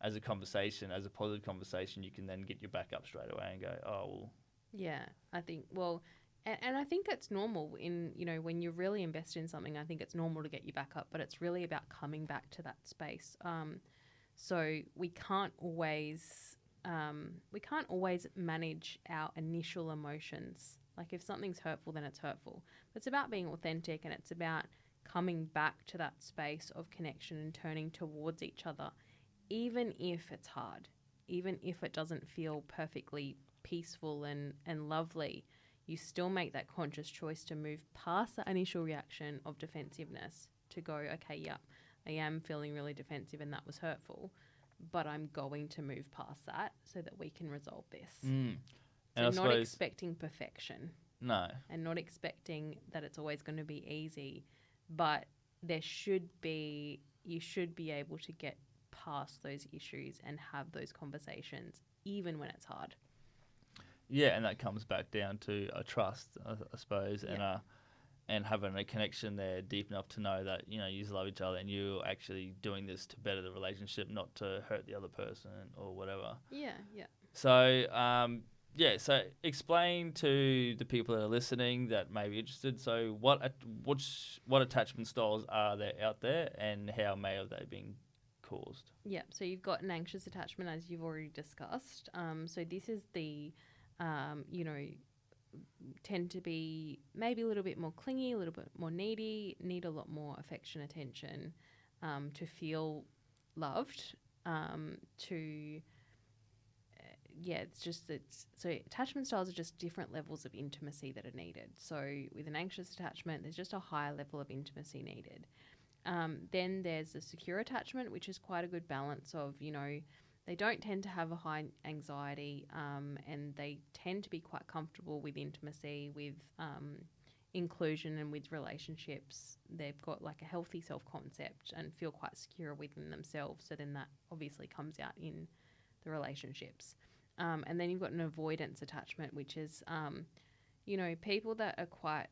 as a conversation, as a positive conversation. You can then get your back up straight away and go, oh, well. Yeah, I think, and I think it's normal when you're really invested in something. I think it's normal to get you back up, but it's really about coming back to that space. So we can't always manage our initial emotions. Like if something's hurtful, then it's hurtful. But it's about being authentic, and it's about coming back to that space of connection and turning towards each other, even if it's hard, even if it doesn't feel perfectly peaceful and lovely. You still make that conscious choice to move past that initial reaction of defensiveness to go, okay, yeah, I am feeling really defensive and that was hurtful, but I'm going to move past that so that we can resolve this. And So not expecting perfection. No. And not expecting that it's always going to be easy, but you should be able to get past those issues and have those conversations even when it's hard. Yeah, and that comes back down to a trust, I suppose, and having a connection there deep enough to know that you love each other and you're actually doing this to better the relationship, not to hurt the other person or whatever. Yeah. So, so explain to the people that are listening that may be interested. So, what attachment styles are there out there, and how may have they been caused? Yeah. So you've got an anxious attachment, as you've already discussed. So this is the tend to be maybe a little bit more clingy, a little bit more needy, need a lot more affection, attention, to feel loved, so attachment styles are just different levels of intimacy that are needed. So with an anxious attachment, there's just a higher level of intimacy needed. Then there's a secure attachment, which is quite a good balance of, they don't tend to have a high anxiety, and they tend to be quite comfortable with intimacy, with inclusion and with relationships. They've got like a healthy self-concept and feel quite secure within themselves. So then that obviously comes out in the relationships. And then you've got an avoidance attachment, which is, people that are quite,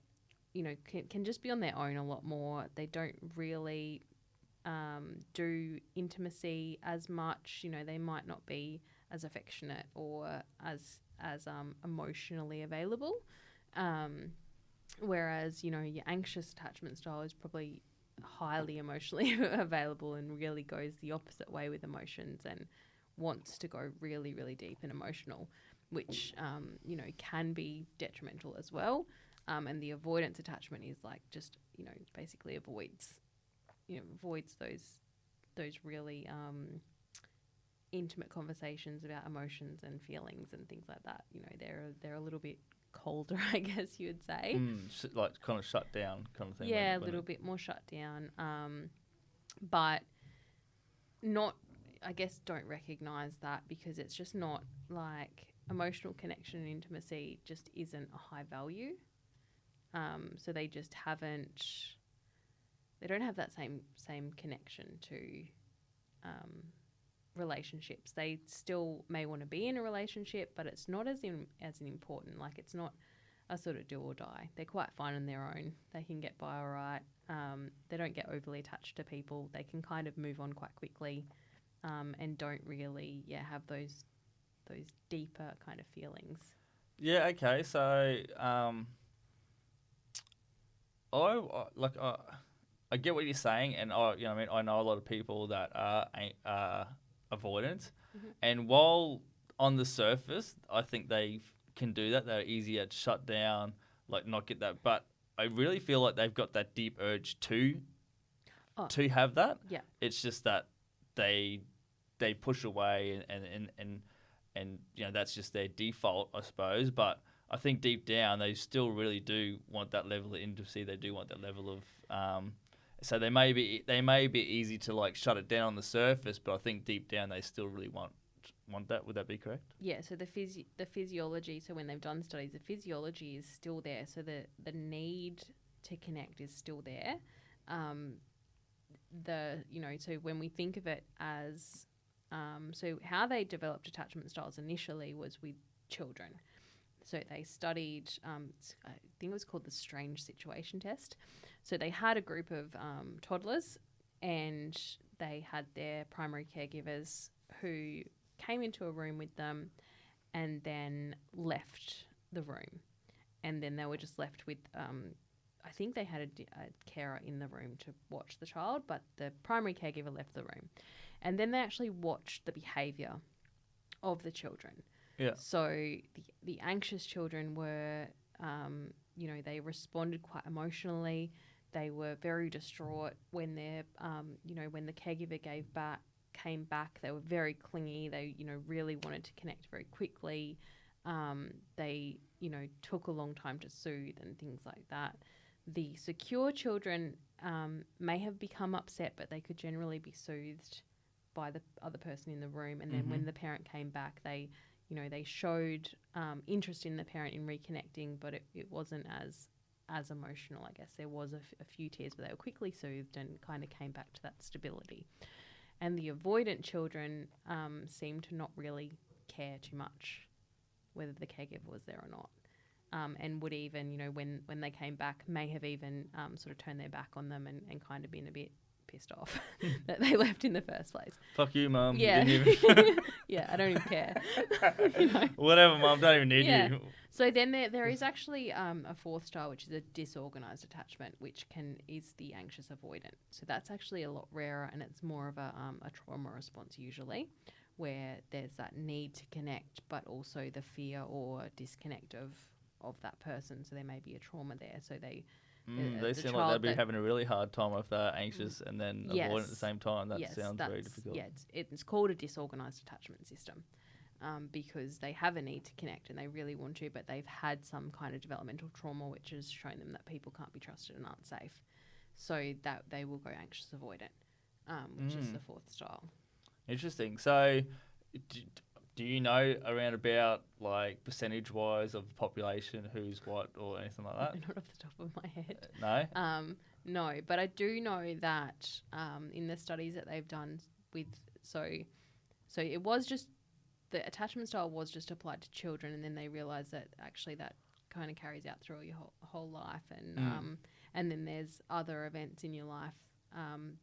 can just be on their own a lot more. They don't really do intimacy as much. They might not be as affectionate or as emotionally available. Whereas, your anxious attachment style is probably highly emotionally available and really goes the opposite way with emotions and wants to go really, really deep and emotional, which, can be detrimental as well. And the avoidance attachment is like just, basically avoids those really intimate conversations about emotions and feelings and things like that. They're a little bit colder, I guess you would say. Like kind of shut down kind of thing. Yeah, a little bit more shut down. But not, I guess, don't recognise that because it's just not like emotional connection and intimacy just isn't a high value. So they just they don't have that same connection to relationships. They still may want to be in a relationship, but it's not as important. Like it's not a sort of do or die. They're quite fine on their own. They can get by all right. They don't get overly attached to people. They can kind of move on quite quickly, and don't really have those deeper kind of feelings. Yeah. Okay. So I get what you're saying, and I know a lot of people that are avoidant, and while on the surface, I think they can do that. They're easier to shut down, like not get that. But I really feel like they've got that deep urge to have that. Yeah, it's just that they push away, and that's just their default, I suppose. But I think deep down, they still really do want that level of intimacy. They do want that level of So they may be easy to like shut it down on the surface, but I think deep down they still really want that. Would that be correct? Yeah, so the physiology, so when they've done studies, the physiology is still there. So the need to connect is still there. So when we think of it as, so how they developed attachment styles initially was with children. So they studied, I think it was called the strange situation test. So they had a group of toddlers, and they had their primary caregivers who came into a room with them and then left the room. And then they were just left with, I think they had a carer in the room to watch the child, but the primary caregiver left the room. And then they actually watched the behaviour of the children. Yeah. So the anxious children were, they responded quite emotionally. They were very distraught when when the caregiver came back. They were very clingy. They, really wanted to connect very quickly. They, took a long time to soothe and things like that. The secure children may have become upset, but they could generally be soothed by the other person in the room. And then when the parent came back, they showed interest in the parent in reconnecting, but it wasn't as emotional, I guess. There was a few tears, but they were quickly soothed and kind of came back to that stability. And the avoidant children seemed to not really care too much whether the caregiver was there or not. And would even, when they came back, may have even sort of turned their back on them and kind of been a bit pissed off that they left in the first place. Fuck you, Mum. Yeah. You didn't even Yeah, I don't even care. Whatever, Mum. Don't even need you. So then there is actually a fourth style, which is a disorganized attachment, which is the anxious avoidant. So that's actually a lot rarer, and it's more of a trauma response usually, where there's that need to connect, but also the fear or disconnect of that person. So there may be a trauma there. So they seem like they'd be having a really hard time if they're anxious and then avoidant at the same time. That sounds very difficult. Yeah, it's called a disorganized attachment system because they have a need to connect and they really want to, but they've had some kind of developmental trauma which has shown them that people can't be trusted and aren't safe. So that they will go anxious avoidant, which is the fourth style. Interesting. So do you know around about like percentage wise of the population who's what or anything like that? Not off the top of my head. No? No, but I do know that in the studies that they've done with so it was just the attachment style was just applied to children, and then they realised that actually that kind of carries out through your whole life, and then there's other events in your life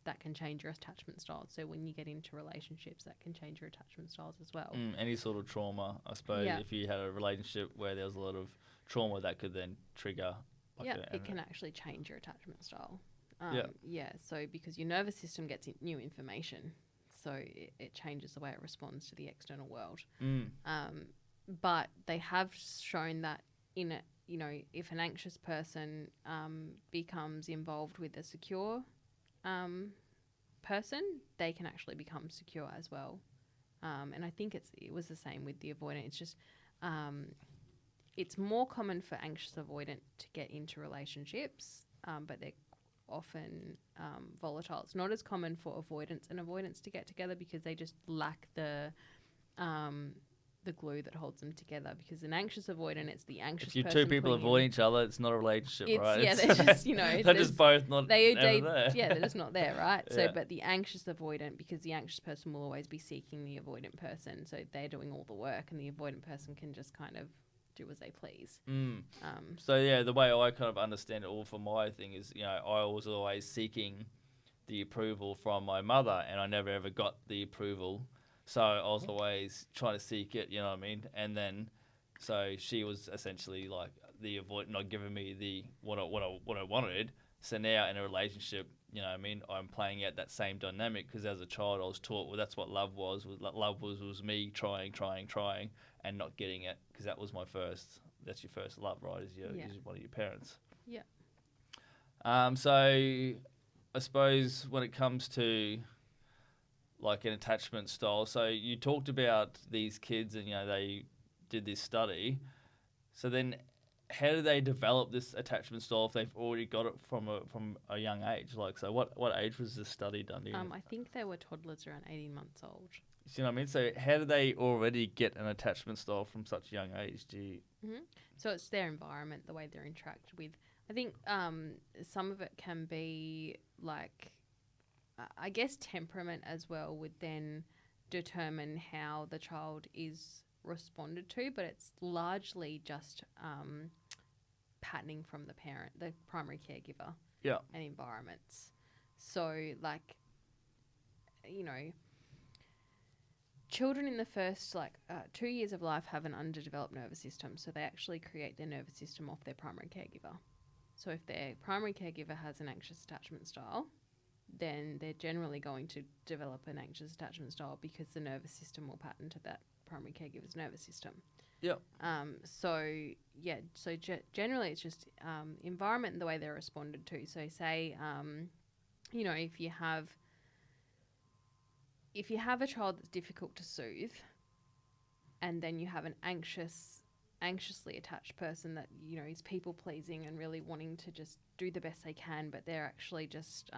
that can change your attachment styles. So when you get into relationships, that can change your attachment styles as well. Any sort of trauma, I suppose. Yeah. If you had a relationship where there was a lot of trauma, that could then trigger. It can actually change your attachment style. So because your nervous system gets new information, so it changes the way it responds to the external world. But they have shown that if an anxious person becomes involved with a secure person, they can actually become secure as well. And I think it was the same with the avoidant. It's just it's more common for anxious avoidant to get into relationships, but they're often volatile. It's not as common for avoidance and avoidance to get together because they just lack the glue that holds them together. Because an anxious avoidant, it's the anxious person. If you're two people avoiding each other, it's not a relationship, right? Yeah, they're just, they're just both not there. Yeah, they're just not there, right? Yeah. So, but the anxious avoidant, because the anxious person will always be seeking the avoidant person, so they're doing all the work, and the avoidant person can just kind of do as they please. So yeah, the way I kind of understand it all for my thing is, I was always seeking the approval from my mother, and I never ever got the approval. So I was always trying to seek it, you know what I mean? And then, so she was essentially like the avoidant, not giving me the what I wanted. So now in a relationship, you know what I mean, I'm playing out that same dynamic because as a child I was taught, well, that's what love was. Love was me trying, and not getting it because that was that's your first love, right? Is one of your parents. Yeah. So I suppose when it comes to like an attachment style, so you talked about these kids and they did this study. So then how do they develop this attachment style if they've already got it from a young age? Like, so what age was this study done? Do you know? I think they were toddlers around 18 months old. You know what I mean? So how do they already get an attachment style from such a young age? So it's their environment, the way they're interacted with. I think some of it can be like, I guess temperament as well would then determine how the child is responded to, but it's largely just patterning from the parent, the primary caregiver, and environments. So, like, you know, children in the first 2 years of life have an underdeveloped nervous system, so they actually create their nervous system off their primary caregiver. So if their primary caregiver has an anxious attachment style, then they're generally going to develop an anxious attachment style because the nervous system will pattern to that primary caregiver's nervous system. Yep. Generally it's just environment and the way they're responded to. So say, if you have a child that's difficult to soothe, and then you have an anxiously attached person that, you know, is people pleasing and really wanting to just do the best they can, but they're actually just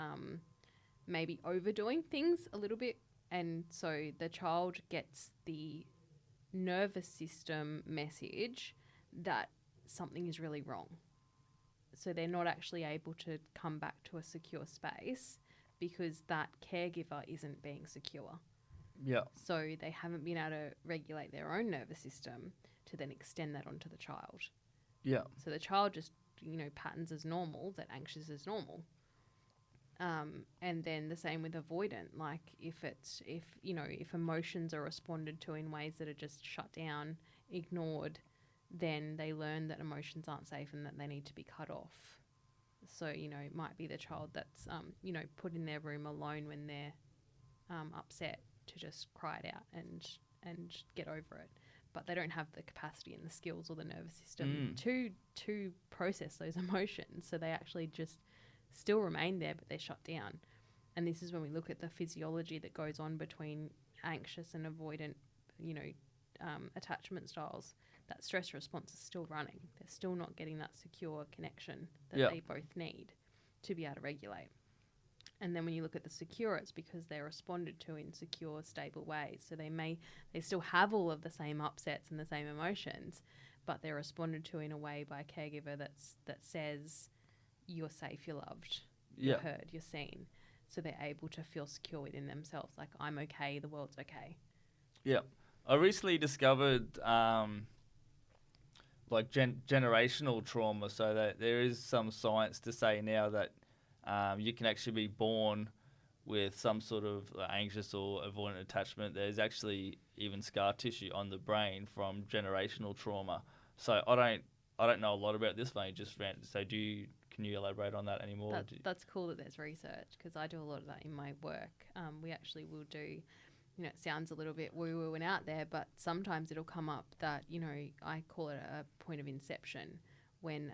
maybe overdoing things a little bit. And so the child gets the nervous system message that something is really wrong. So they're not actually able to come back to a secure space because that caregiver isn't being secure. Yeah. So they haven't been able to regulate their own nervous system to then extend that onto the child. Yeah. So the child just, patterns as normal, that anxious is normal. And then the same with avoidant. Like if emotions are responded to in ways that are just shut down, ignored, then they learn that emotions aren't safe and that they need to be cut off. So, it might be the child that's, put in their room alone when they're upset to just cry it out and get over it. But they don't have the capacity and the skills or the nervous system to process those emotions. So they actually just still remain there, but they're shut down. And this is when we look at the physiology that goes on between anxious and avoidant, attachment styles. That stress response is still running. They're still not getting that secure connection that they both need to be able to regulate. And then when you look at the secure, it's because they're responded to in secure, stable ways. So they still have all of the same upsets and the same emotions, but they're responded to in a way by a caregiver that says you're safe, you're loved, you're heard, you're seen. So they're able to feel secure within themselves, like I'm okay, the world's okay. Yeah. I recently discovered generational trauma, so that there is some science to say now that you can actually be born with some sort of anxious or avoidant attachment. There's actually even scar tissue on the brain from generational trauma. So I don't know a lot about this one. So can you elaborate on that anymore? That's cool that there's research, because I do a lot of that in my work. We actually will do, it sounds a little bit woo-woo and out there, but sometimes it'll come up that, I call it a point of inception, when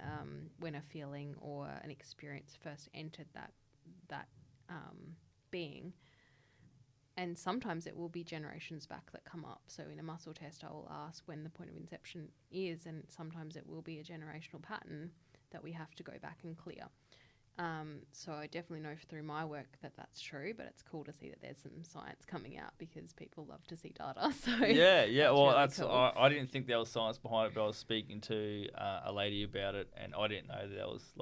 a feeling or an experience first entered that being. And sometimes it will be generations back that come up. So in a muscle test, I will ask when the point of inception is, and sometimes it will be a generational pattern that we have to go back and clear. So I definitely know through my work that that's true, but it's cool to see that there's some science coming out because people love to see data. So that's cool. I didn't think there was science behind it, but I was speaking to a lady about it, and I didn't know that there was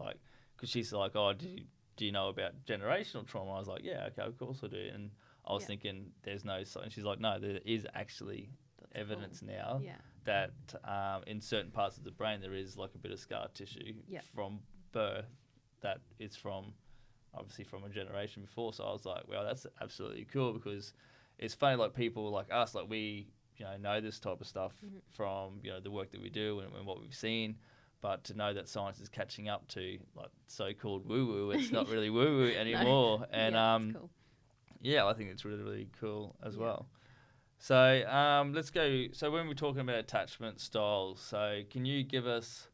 because she's like, oh, do you know about generational trauma? I was like, yeah, okay, of course I do. And I was thinking there's no science. She's like, no, there is actually evidence now that in certain parts of the brain there is a bit of scar tissue from birth that it's obviously from a generation before. So I was like, well, that's absolutely cool, because it's funny, people like us, we know this type of stuff from the work that we do and what we've seen, but to know that science is catching up to so-called woo-woo, it's not really woo-woo anymore. No. And that's cool. I think it's really, really cool as well. So let's go. So when we're talking about attachment styles, so can you give us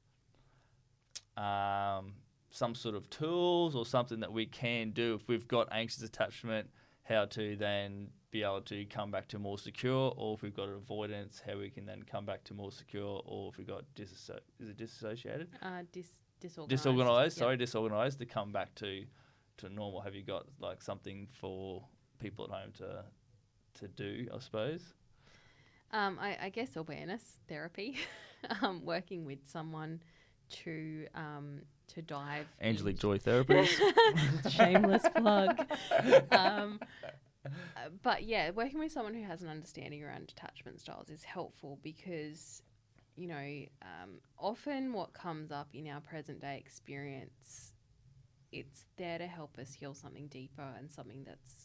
some sort of tools or something that we can do if we've got anxious attachment, how to then be able to come back to more secure, or if we've got avoidance, how we can then come back to more secure, or if we've got is it disassociated? Disorganized. Disorganized to come back to normal. Have you got like something for people at home to do, I suppose? I guess awareness therapy, working with someone to dive. Angelique Joy therapies. Shameless plug. But yeah, working with someone who has an understanding around attachment styles is helpful because, often what comes up in our present day experience, it's there to help us heal something deeper and something that's,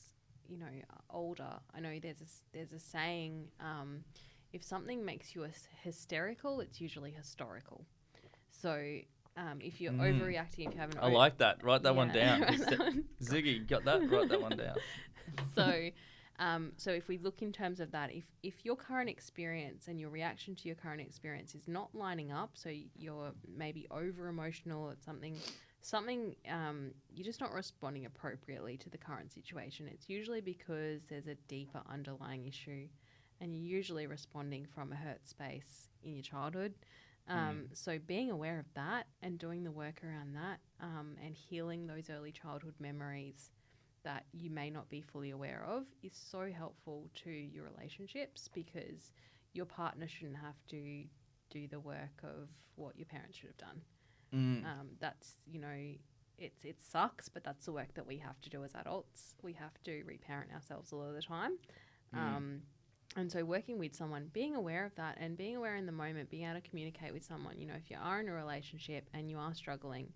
older. I know there's a saying, if something makes you hysterical, it's usually historical. So if you're overreacting, if you haven't... I like that. Write that one down. Ziggy, got that? Write that one down. So if we look in terms of that, if your current experience and your reaction to your current experience is not lining up, so you're maybe over-emotional at something, you're just not responding appropriately to the current situation, it's usually because there's a deeper underlying issue and you're usually responding from a hurt space in your childhood. So being aware of that and doing the work around that and healing those early childhood memories that you may not be fully aware of is so helpful to your relationships, because your partner shouldn't have to do the work of what your parents should have done. That's, it sucks, but that's the work that we have to do as adults. We have to reparent ourselves a lot of the time. And so working with someone, being aware of that and being aware in the moment, being able to communicate with someone, if you are in a relationship and you are struggling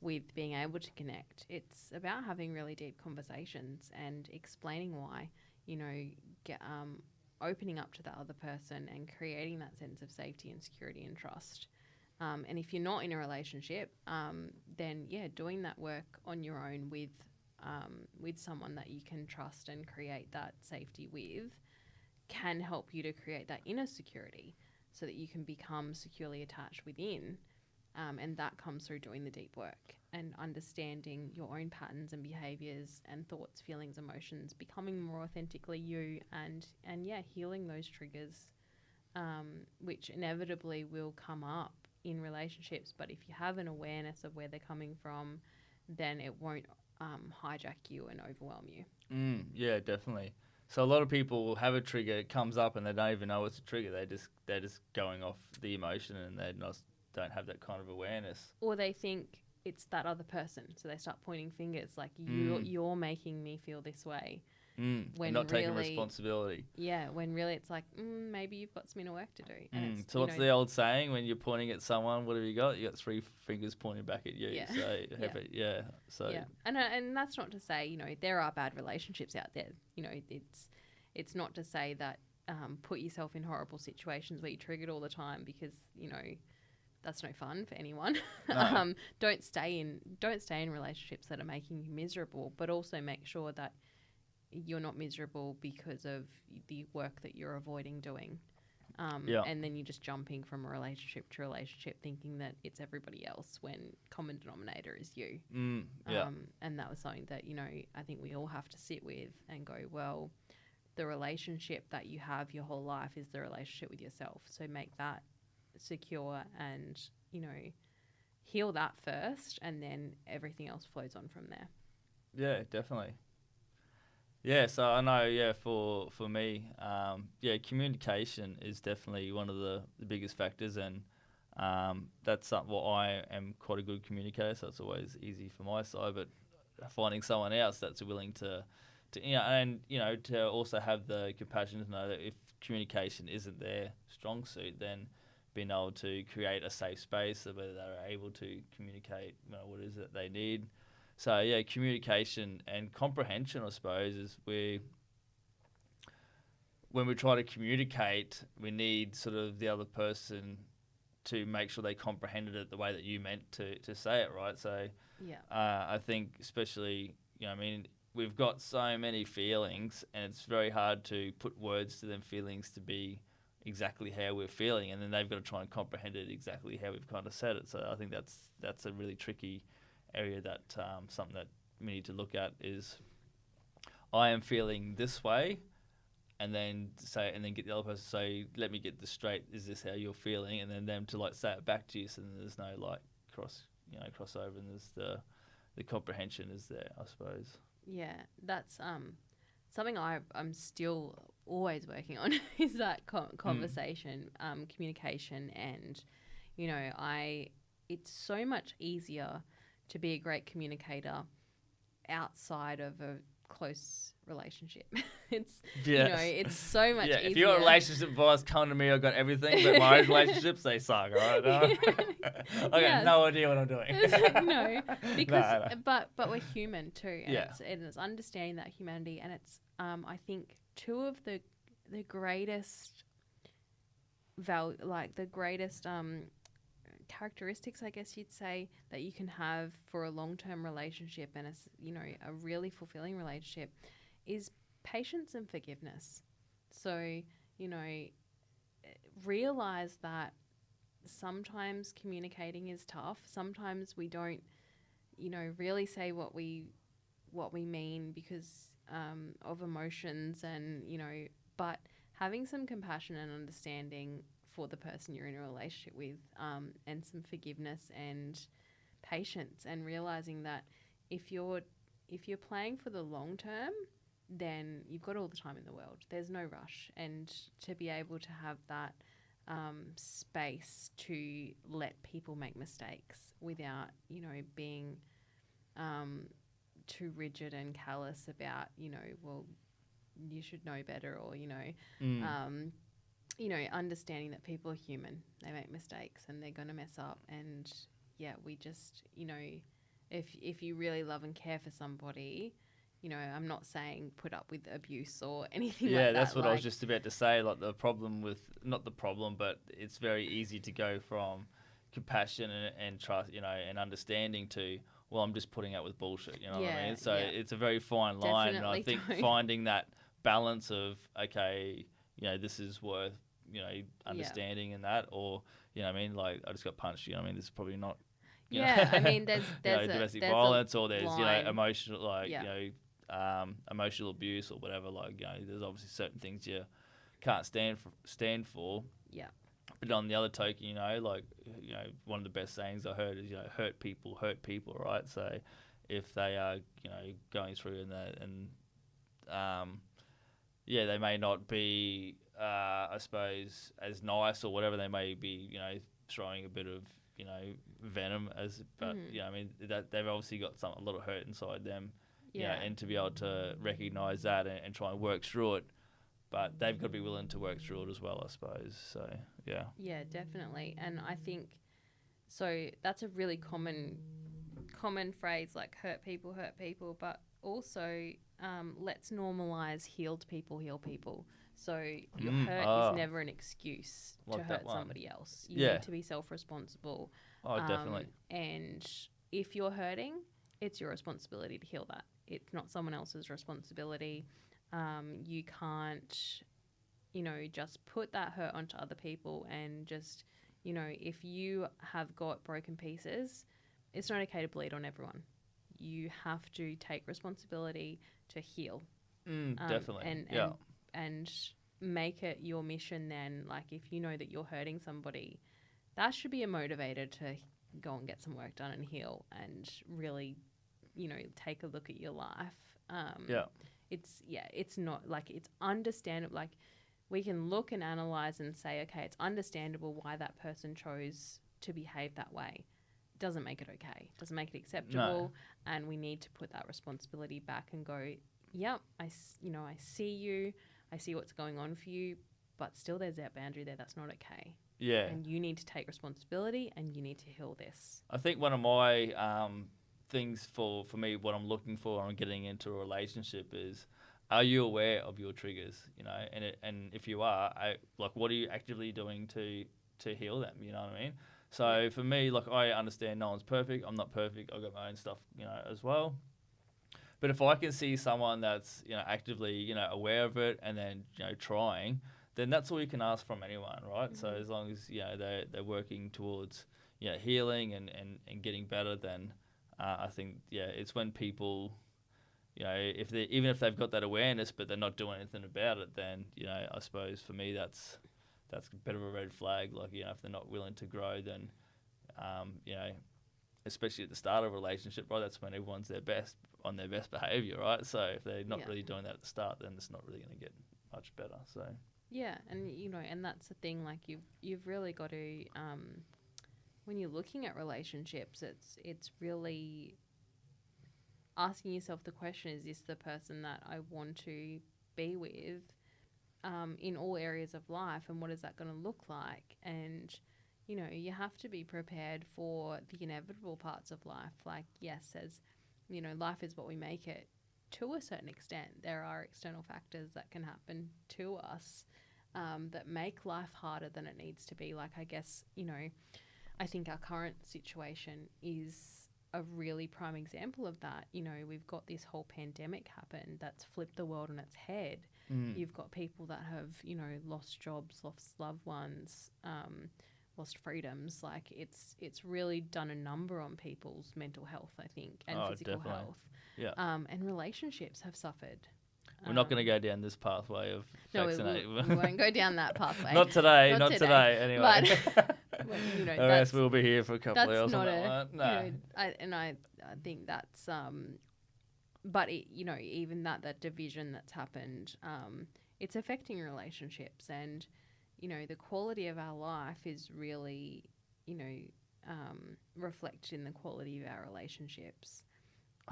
with being able to connect, it's about having really deep conversations and explaining why, opening up to the other person and creating that sense of safety and security and trust. And if you're not in a relationship, then doing that work on your own with someone that you can trust and create that safety with can help you to create that inner security so that you can become securely attached within. And that comes through doing the deep work and understanding your own patterns and behaviors and thoughts, feelings, emotions, becoming more authentically you, and healing those triggers, which inevitably will come up in relationships. But if you have an awareness of where they're coming from, then it won't hijack you and overwhelm you. Yeah, definitely. So a lot of people have a trigger, it comes up and they don't even know it's a trigger. They're just going off the emotion and don't have that kind of awareness. Or they think it's that other person, so they start pointing fingers like you're making me feel this way. When not really, taking responsibility. Yeah, when really it's like maybe you've got some inner work to do. And so what's the old saying when you're pointing at someone? What have you got? You got 3 fingers pointing back at you. Yeah. So and that's not to say there are bad relationships out there. It's not to say that put yourself in horrible situations where you're triggered all the time, because that's no fun for anyone. No. Don't stay in relationships that are making you miserable, but also make sure that you're not miserable because of the work that you're avoiding doing. And then you're just jumping from relationship to relationship thinking that it's everybody else when common denominator is you. And that was something that, I think we all have to sit with and go, well, the relationship that you have your whole life is the relationship with yourself. So make that secure and, heal that first, and then everything else flows on from there. Yeah, definitely. Yeah, so I know, for me, communication is definitely one of the biggest factors, and that's something. Well, I am quite a good communicator, so it's always easy for my side. But finding someone else that's willing to to also have the compassion to know that if communication isn't their strong suit, then being able to create a safe space so whether they're able to communicate what it is that they need. So communication and comprehension, I suppose, is when we try to communicate, we need sort of the other person to make sure they comprehended it the way that you meant to say it, right? So I think especially, we've got so many feelings, and it's very hard to put words to them feelings to be exactly how we're feeling, and then they've got to try and comprehend it exactly how we've kind of said it. So I think that's a really tricky area, that something that we need to look at is, I am feeling this way, and then get the other person to say, let me get this straight. Is this how you're feeling? And then them to like say it back to you. So then there's no like crossover, and there's the comprehension is there, I suppose. Yeah, that's something I'm still always working on is that conversation, communication, and it's so much easier to be a great communicator outside of a close relationship. It's it's so much easier. If you got relationship advice, come to me. I've got everything, but my own relationships, they suck, all right? I got no idea what I'm doing. No, because but we're human too, and Yeah. it's understanding that humanity, and it's I think two of the greatest characteristics, I guess you'd say, that you can have for a long-term relationship and a really fulfilling relationship is patience and forgiveness. So, realize that sometimes communicating is tough. Sometimes we don't, really say what we mean because of emotions, and but having some compassion and understanding for the person you're in a relationship with, and some forgiveness and patience, and realizing that if you're playing for the long term, then you've got all the time in the world. There's no rush, and to be able to have that space to let people make mistakes without being too rigid and callous about well, you should know better, or understanding that people are human. They make mistakes and they're going to mess up. And we just, if you really love and care for somebody, I'm not saying put up with abuse or anything like that. Yeah, that's what I was just about to say. Like not the problem, but it's very easy to go from compassion and trust, and understanding to, well, I'm just putting up with bullshit, what I mean? So it's a very fine line. Definitely And I think finding that balance of, okay, this is worth, understanding in that, or, what I mean? Like, I just got punched, this is probably not, I mean, there's domestic there's violence, or there's, line. emotional, emotional abuse or whatever. Like, there's obviously certain things you can't stand for. Yeah. But on the other token, one of the best sayings I heard is, hurt people, right? So if they are, going through they may not be, I suppose, as nice or whatever. They may be, throwing a bit of, venom but that they've obviously got a lot of hurt inside them, and to be able to recognize that and try and work through it. But they've got to be willing to work through it as well, I suppose. So, yeah. Yeah, definitely. And I think, so that's a really common phrase, like hurt people, but also let's normalize healed people heal people. So your hurt is never an excuse to hurt somebody else. You need to be self-responsible. Oh, definitely. And if you're hurting, it's your responsibility to heal that. It's not someone else's responsibility. You can't, just put that hurt onto other people, and just, if you have got broken pieces, it's not okay to bleed on everyone. You have to take responsibility to heal. Definitely. And make it your mission then. Like, if you know that you're hurting somebody, that should be a motivator to go and get some work done and heal, and really, take a look at your life. It's not like, it's understandable. Like, we can look and analyze and say, okay, it's understandable why that person chose to behave that way. Doesn't make it okay. Doesn't make it acceptable. No. And we need to put that responsibility back and go, yep, I see you. I see what's going on for you, but still there's that boundary there. That's not okay. Yeah. And you need to take responsibility, and you need to heal this. I think one of my things for me, what I'm looking for when I'm getting into a relationship is, are you aware of your triggers? And if you are, what are you actively doing to heal them? You know what I mean? So for me, I understand no one's perfect. I'm not perfect. I've got my own stuff, as well. But if I can see someone that's, actively, aware of it, and then, trying, then that's all you can ask from anyone, right? Mm-hmm. So as long as, they're working towards, healing and getting better, then I think, it's when people even if they've got that awareness, but they're not doing anything about it, then, I suppose for me that's a bit of a red flag. Like, if they're not willing to grow, then, especially at the start of a relationship, right, that's when everyone's on their best behavior, right? So if they're not really doing that at the start, then it's not really going to get much better. So yeah, and and that's the thing. Like you've really got to when you're looking at relationships, it's really asking yourself the question: is this the person that I want to be with in all areas of life, and what is that going to look like? And you have to be prepared for the inevitable parts of life. Like, yes, as life is what we make it. To a certain extent, there are external factors that can happen to us that make life harder than it needs to be. Like, I guess, I think our current situation is a really prime example of that. We've got this whole pandemic happen that's flipped the world on its head. You've got people that have, lost jobs, lost loved ones, lost freedoms. Like, it's really done a number on people's mental health, I think, and physical definitely. health. Yeah. And relationships have suffered. We're not going to go down this pathway of vaccinate. We won't go down that pathway. Not today. Not today. Anyway. But, or else we'll be here for a couple of hours not on that one. No. I think that's but even that division that's happened, it's affecting relationships, and the quality of our life is really reflected in the quality of our relationships.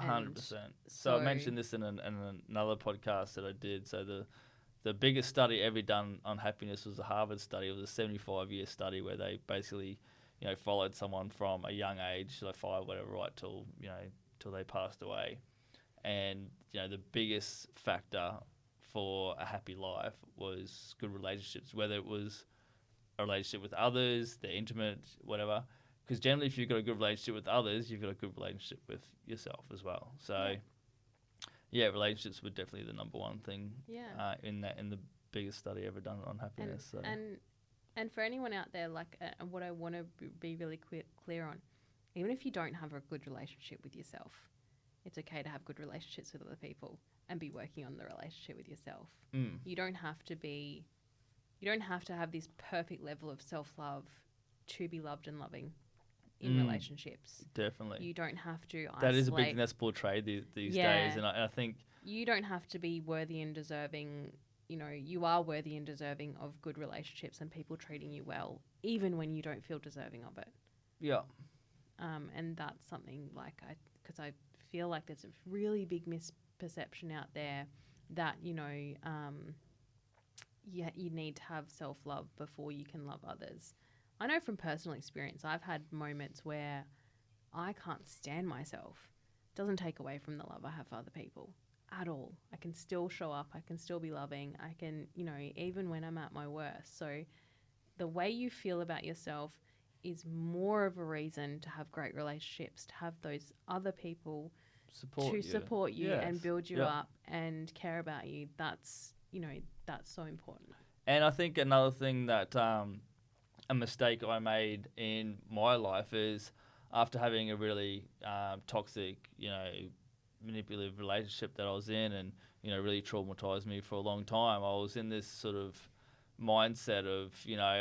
100%. So I mentioned this in another podcast that I did. So the biggest study ever done on happiness was a Harvard study. It was a 75-year study where they basically, followed someone from a young age, so 5, whatever, right till they passed away. And, the biggest factor for a happy life was good relationships, whether it was a relationship with others, they're intimate, whatever. Because generally, if you've got a good relationship with others, you've got a good relationship with yourself as well. So, relationships were definitely the number one thing. In the biggest study ever done on happiness. And for anyone out there, like what I want to be really clear on, even if you don't have a good relationship with yourself, it's okay to have good relationships with other people and be working on the relationship with yourself. You don't have to have this perfect level of self-love to be loved and loving in relationships. Definitely. You don't have to isolate. That is a big thing that's portrayed these days, and I think you don't have to be worthy and deserving. You are worthy and deserving of good relationships and people treating you well, even when you don't feel deserving of it. Yeah. And that's something because I feel like there's a really big misperception out there that you need to have self-love before you can love others. I know from personal experience, I've had moments where I can't stand myself. It doesn't take away from the love I have for other people at all. I can still show up. I can still be loving. I can, even when I'm at my worst. So the way you feel about yourself is more of a reason to have great relationships, to have those other people support you and build you up and care about you. That's, that's so important. And I think another thing that a mistake I made in my life is after having a really toxic, manipulative relationship that I was in and, really traumatized me for a long time. I was in this sort of mindset of,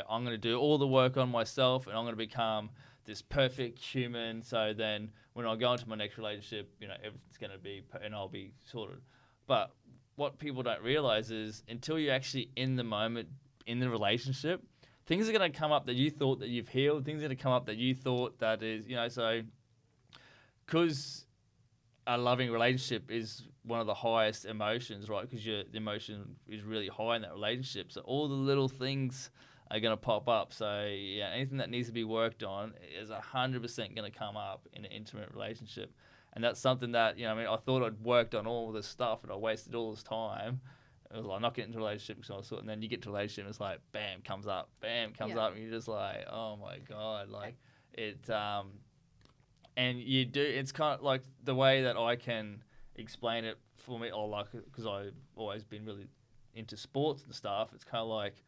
I'm going to do all the work on myself and I'm going to become this perfect human. So then when I go into my next relationship, everything's going to be, and I'll be sorted. But what people don't realize is until you're actually in the moment, in the relationship, things are going to come up that you thought that you've healed. Things are going to come up that you thought that is, so because a loving relationship is one of the highest emotions, right? Because the emotion is really high in that relationship. So all the little things are going to pop up. So anything that needs to be worked on is 100% going to come up in an intimate relationship. And that's something that, I thought I'd worked on all this stuff and I wasted all this time. It was like not getting into a relationship because I was and then you get to a relationship and it's like bam comes up and you're just like, oh my god, like it and you do, it's kind of like the way that I can explain it for me, or like because I've always been really into sports and stuff. It's kind of like,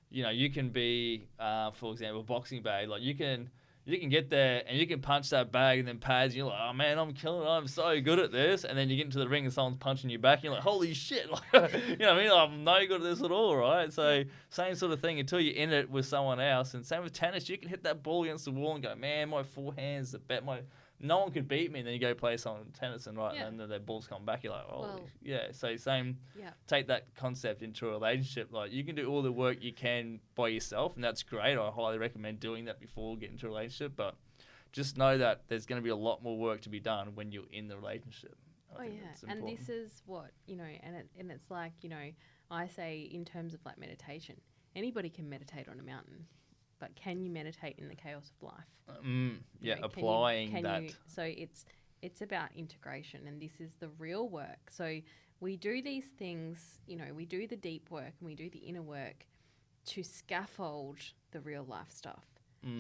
you can be for example boxing bag, like you can you can get there and you can punch that bag and then pads. And you're like, oh man, I'm killing it. I'm so good at this. And then you get into the ring and someone's punching you back. And you're like, holy shit. Like, you know what I mean? I'm no good at this at all, right? So same sort of thing until you're in it with someone else. And same with tennis. You can hit that ball against the wall and go, man, my forehand's the bet. No one could beat me. And then you go play some tennis and and then their balls come back. You're like, oh, yeah. So same. Yeah. Take that concept into a relationship. Like you can do all the work you can by yourself, and that's great. I highly recommend doing that before getting into a relationship. But just know that there's going to be a lot more work to be done when you're in the relationship. I think that's important. And this is what and it's like I say in terms of like meditation. Anybody can meditate on a mountain. But can you meditate in the chaos of life? Applying that. So it's about integration, and this is the real work. So we do these things, we do the deep work and we do the inner work to scaffold the real life stuff.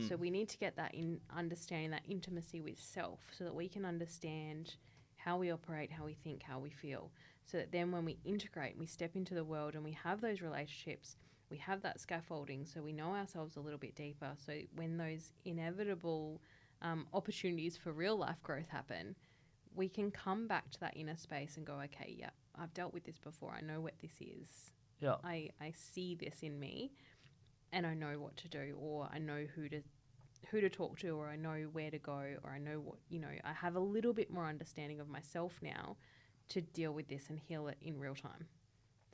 So we need to get that in understanding that intimacy with self so that we can understand how we operate, how we think, how we feel. So that then when we integrate, we step into the world and we have those relationships, we have that scaffolding so we know ourselves a little bit deeper. So when those inevitable opportunities for real life growth happen, we can come back to that inner space and go, okay, yeah, I've dealt with this before. I know what this is. Yeah. I see this in me and I know what to do, or I know who to talk to, or I know where to go, or I know what, I have a little bit more understanding of myself now to deal with this and heal it in real time.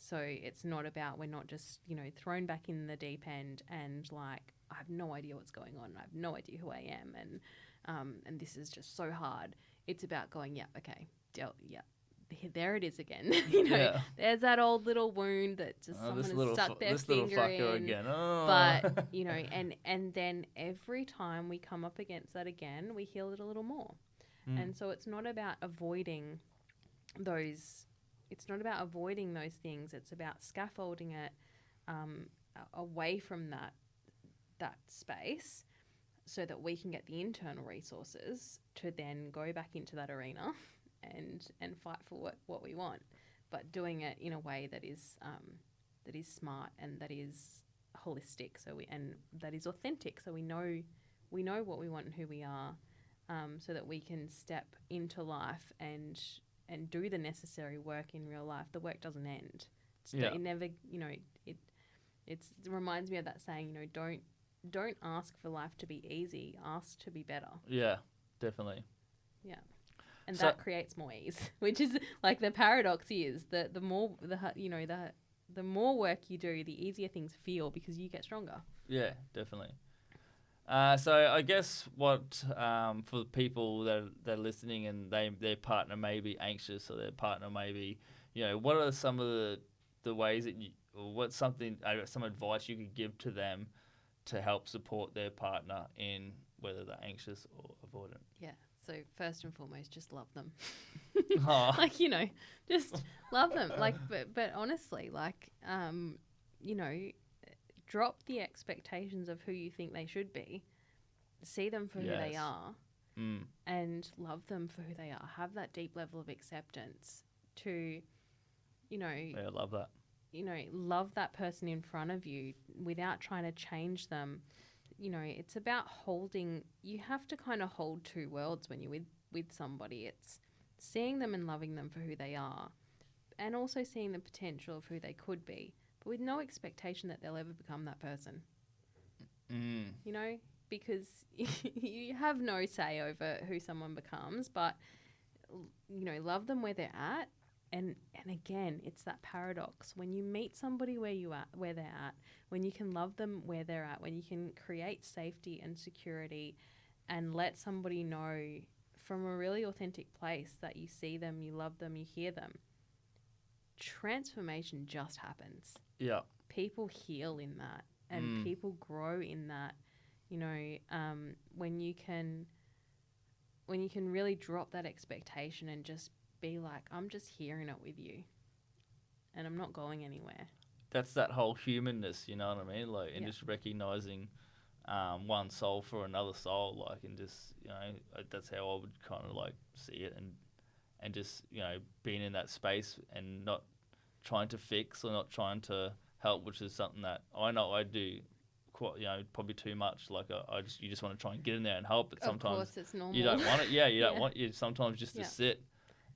So it's not about, we're not just, thrown back in the deep end and like, I have no idea what's going on. I have no idea who I am. And this is just so hard. It's about going, there it is again. There's that old little wound that just someone has stuck their finger in. Again. Oh. But, and then every time we come up against that again, we heal it a little more. And so it's not about avoiding those. It's not about avoiding those things. It's about scaffolding it away from that space so that we can get the internal resources to then go back into that arena and fight for what we want, but doing it in a way that is smart and that is holistic. And that is authentic. So we know what we want and who we are, so that we can step into life and do the necessary work in real life. The work doesn't end. It never, it reminds me of that saying, don't ask for life to be easy. Ask to be better. Yeah, definitely. Yeah. And that creates more ease, which is like the paradox is that the more work you do, the easier things feel because you get stronger. Yeah, definitely. So I guess what for people that are listening and their partner may be anxious or their partner may be, what are some of the ways that some advice you could give to them to help support their partner in whether they're anxious or avoidant? Yeah. So first and foremost, just love them. Like, just love them. Like, but honestly, like, drop the expectations of who you think they should be. See them for who they are, and love them for who they are. Have that deep level of acceptance to, Yeah, love that. Love that person in front of you without trying to change them. It's about holding. You have to kind of hold two worlds when you're with somebody. It's seeing them and loving them for who they are, and also seeing the potential of who they could be, but with no expectation that they'll ever become that person. Because you have no say over who someone becomes, but love them where they're at. And again, it's that paradox. When you meet somebody where they're at, when you can love them where they're at, when you can create safety and security and let somebody know from a really authentic place that you see them, you love them, you hear them, transformation just happens. Yeah. People heal in that and people grow in that. When you can really drop that expectation and just be like, I'm just hearing it with you and I'm not going anywhere. That's that whole humanness, you know what I mean? Like, and just recognizing one soul for another soul, like, and just, that's how I would kind of like see it, and just, being in that space and not trying to fix or not trying to help, which is something that I know I do quite, probably too much. Like you just want to try and get in there and help, but Of sometimes course, it's normal. you don't want it. Yeah, you don't Yeah. want you sometimes just to sit,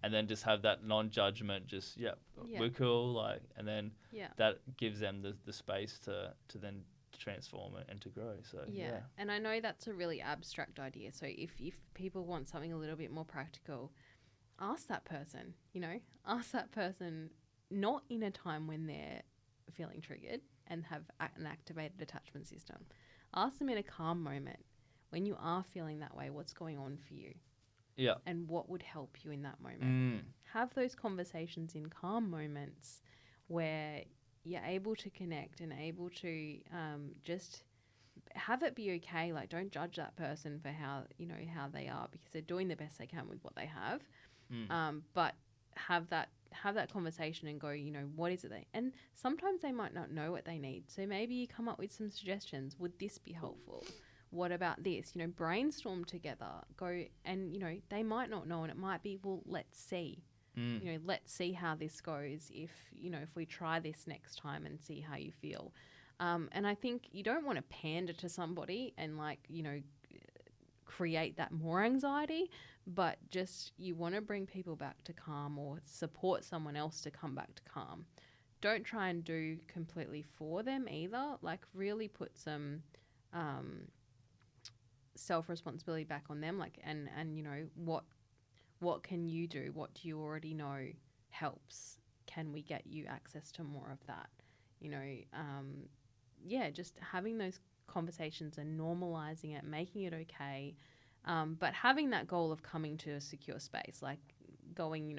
and then just have that non-judgment. Just we're cool. Like, and then that gives them the space to then transform it and to grow. So and I know that's a really abstract idea. So if people want something a little bit more practical, ask that person. Ask that person not in a time when they're feeling triggered and have an activated attachment system. Ask them in a calm moment when you are feeling that way. What's going on for you? Yeah. And what would help you in that moment? Have those conversations in calm moments where you're able to connect and able to just have it be okay. Like, don't judge that person for how they are, because they're doing the best they can with what they have. But have that conversation and go, what is it and sometimes they might not know what they need. So maybe you come up with some suggestions. Would this be helpful? What about this? Brainstorm together. Go and, they might not know, and it might be, well, let's see. Let's see how this goes if we try this next time and see how you feel. And I think you don't want to pander to somebody and create that more anxiety, but just you want to bring people back to calm or support someone else to come back to calm. Don't try and do completely for them either. Like, really put some self-responsibility back on them. Like, and what can you do? What do you already know helps? Can we get you access to more of that? Just having those conversations and normalizing it, making it okay, but having that goal of coming to a secure space, like going,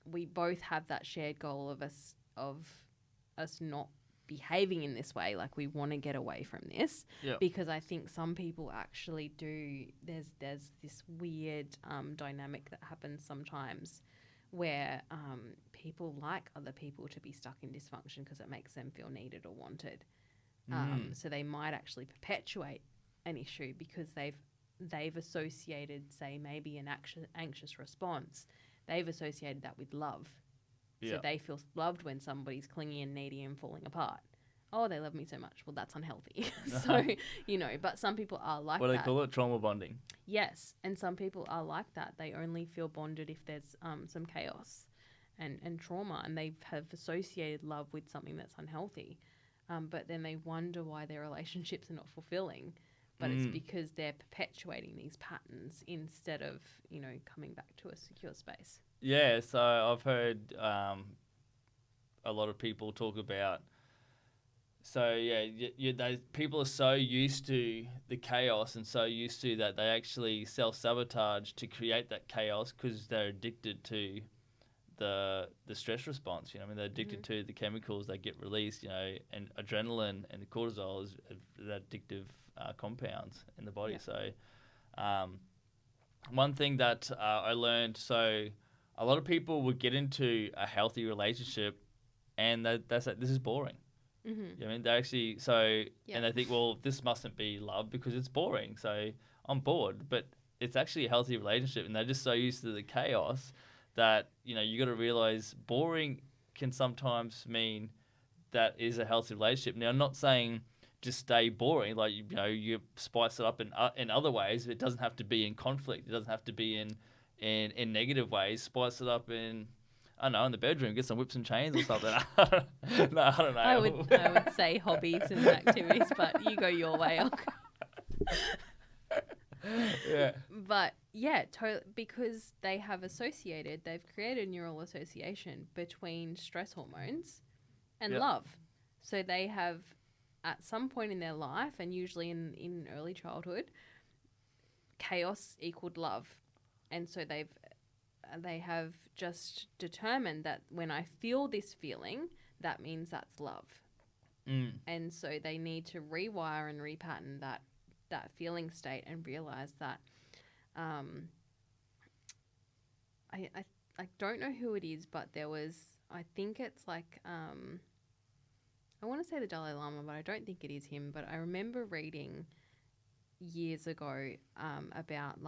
we both have that shared goal of us not behaving in this way. Like, we want to get away from this, because I think some people actually do. There's this weird dynamic that happens sometimes where people like other people to be stuck in dysfunction because it makes them feel needed or wanted. So they might actually perpetuate an issue because they've associated, say, maybe an anxious response. They've associated that with love. So they feel loved when somebody's clingy and needy and falling apart. Oh, they love me so much. Well, that's unhealthy. So, but some people are like that. What do they call it? Trauma bonding. Yes. And some people are like that. They only feel bonded if there's some chaos and trauma, and they have associated love with something that's unhealthy. But then they wonder why their relationships are not fulfilling. But it's because they're perpetuating these patterns instead of, coming back to a secure space. Yeah, so I've heard a lot of people talk about. So people are so used to the chaos and so used to that they actually self-sabotage to create that chaos because they're addicted to the stress response. They're addicted to the chemicals that get released. And adrenaline and the cortisol is the addictive compounds in the body. So one thing that I learned, so a lot of people would get into a healthy relationship and that's like, this is boring. They actually, and they think, well, this mustn't be love because it's boring, so I'm bored. But it's actually a healthy relationship, and they're just so used to the chaos that, you got to realize boring can sometimes mean that is a healthy relationship. Now, I'm not saying just stay boring, like, you spice it up in other ways. It doesn't have to be in conflict. It doesn't have to be in negative ways. Spice it up in, I don't know, in the bedroom, get some whips and chains or something. No, I don't know. I would say hobbies and activities, but you go your way. Yeah. But yeah, because they've created neural association between stress hormones and love. So they have, at some point in their life, and usually in early childhood, chaos equaled love. And so they have just determined that when I feel this feeling, that means that's love. And so they need to rewire and repattern that feeling state and realize that I don't know who it is, but there was, I think it's like, I want to say the Dalai Lama, but I don't think it is him. But I remember reading years ago about,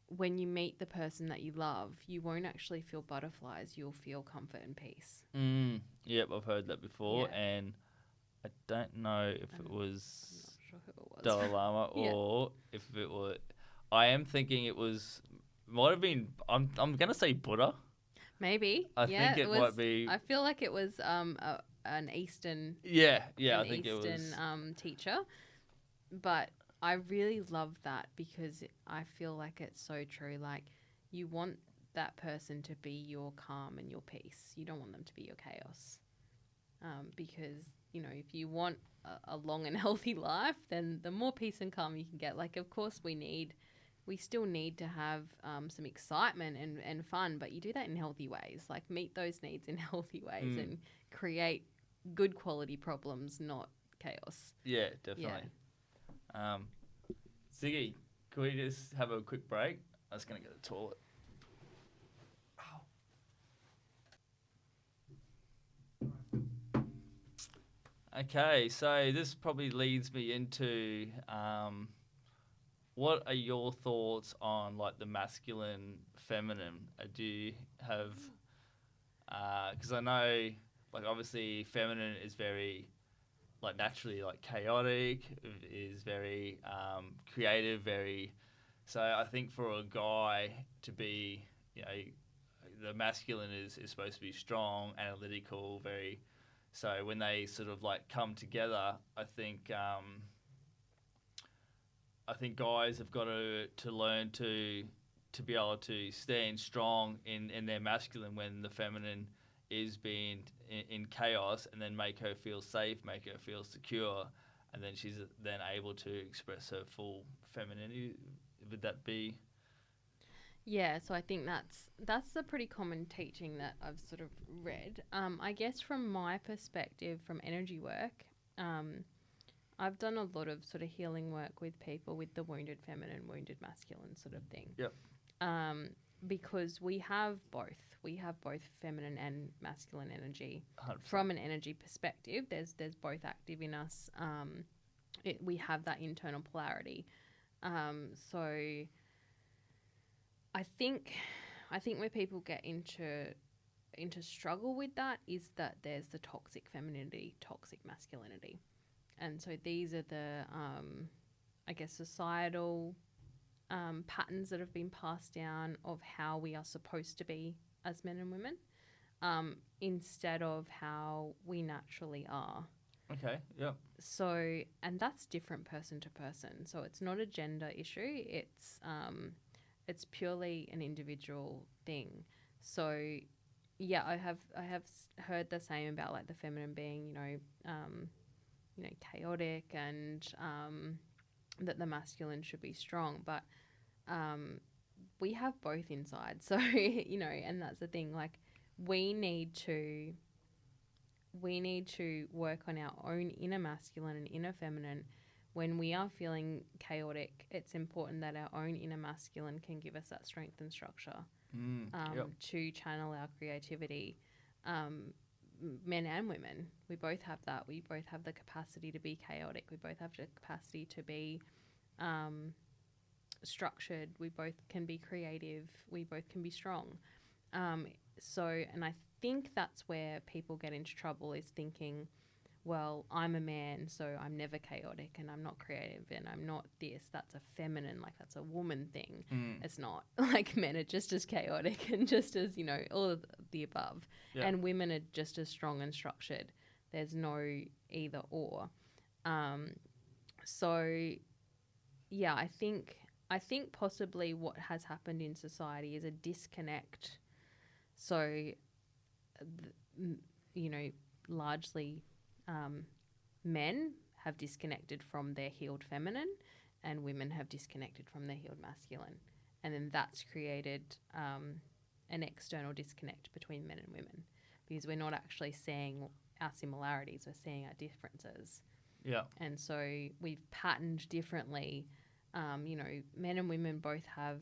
when you meet the person that you love, you won't actually feel butterflies. You'll feel comfort and peace. Yep, I've heard that before, Yeah. and I don't know if it was I'm not sure who it was. Dalai Lama Yeah. or if it was. I am thinking it was. Might have been. I'm gonna say Buddha. Maybe. I yeah, think it might be. I feel like it was an Eastern Yeah. I an think Eastern it was. teacher. But I really love that because I feel like it's so true. Like, you want that person to be your calm and your peace. You don't want them to be your chaos. Because, you know, if you want a long and healthy life, then the more peace and calm you can get. Like, of course, we still need to have some excitement and fun, but you do that in healthy ways. Like, meet those needs in healthy ways and create good quality problems, not chaos. Yeah, definitely. Ziggy, can we just have a quick break? I was gonna go to the toilet. Okay, so this probably leads me into what are your thoughts on like the masculine, feminine? Do you have? Because I know, like obviously, feminine is very like naturally like chaotic, is very creative, very. So I think for a guy to be, you know, the masculine is supposed to be strong, analytical, very. So when they sort of like come together, I think guys have got to learn to be able to stand strong in their masculine when the feminine is being in chaos, and then make her feel safe, make her feel secure, and then she's then able to express her full femininity. Would that be? Yeah, so I think that's a pretty common teaching that I've sort of read. I guess from my perspective, from energy work, I've done a lot of sort of healing work with people with the wounded feminine, wounded masculine sort of thing. Yep. Because we have both. We have both feminine and masculine energy. 100%. From an energy perspective, there's both active in us. We have that internal polarity. So I think where people get into struggle with that is that there's the toxic femininity, toxic masculinity. And so these are the, I guess, societal patterns that have been passed down of how we are supposed to be as men and women, instead of how we naturally are. Okay. Yep. So, and that's different person to person. So it's not a gender issue. It's purely an individual thing. So, yeah, I have heard the same about like the feminine being, chaotic, and that the masculine should be strong. But we have both inside. So, and that's the thing. Like, we need to work on our own inner masculine and inner feminine. When we are feeling chaotic, it's important that our own inner masculine can give us that strength and structure to channel our creativity. Men and women, we both have that. We both have the capacity to be chaotic. We both have the capacity to be structured. We both can be creative. We both can be strong. And I think that's where people get into trouble, is thinking, well, I'm a man, so I'm never chaotic and I'm not creative and I'm not this. That's a feminine, like that's a woman thing. It's not. Like, men are just as chaotic and just as, all of the above. Yeah. And women are just as strong and structured. There's no either or. So, yeah, I think possibly what has happened in society is a disconnect. So, largely men have disconnected from their healed feminine, and women have disconnected from their healed masculine. And then that's created an external disconnect between men and women, because we're not actually seeing our similarities, we're seeing our differences. Yeah. And so we've patterned differently. Men and women both have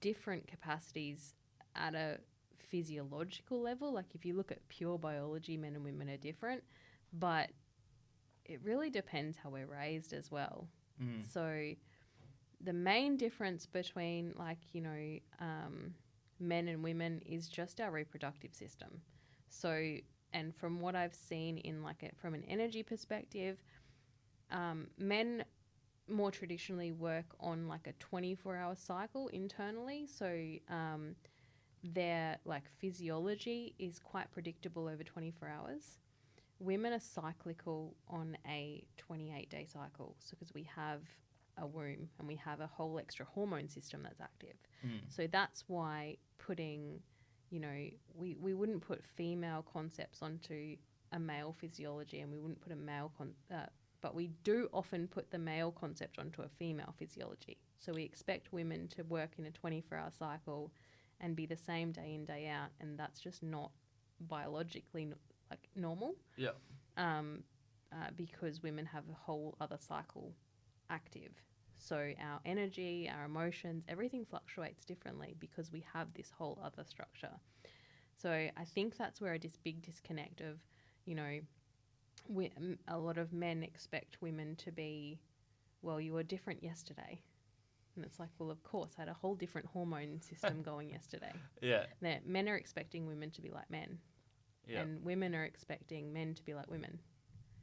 different capacities at a physiological level. Like, if you look at pure biology, men and women are different, but it really depends how we're raised as well. So the main difference between men and women is just our reproductive system. So, and from what I've seen in from an energy perspective, men more traditionally work on like a 24-hour cycle internally. So their physiology is quite predictable over 24 hours. Women are cyclical on a 28-day cycle. So because we have a womb and we have a whole extra hormone system that's active. So that's why putting, we wouldn't put female concepts onto a male physiology, and we wouldn't put a male but we do often put the male concept onto a female physiology. So we expect women to work in a 24-hour cycle and be the same day in, day out, and that's just not biologically normal. Yeah. Because women have a whole other cycle active. So our energy, our emotions, everything fluctuates differently because we have this whole other structure. So I think that's where this big disconnect of, a lot of men expect women to be, well, you were different yesterday. And it's like, well, of course, I had a whole different hormone system going yesterday. Yeah. Men are expecting women to be like men. Yeah. And women are expecting men to be like women.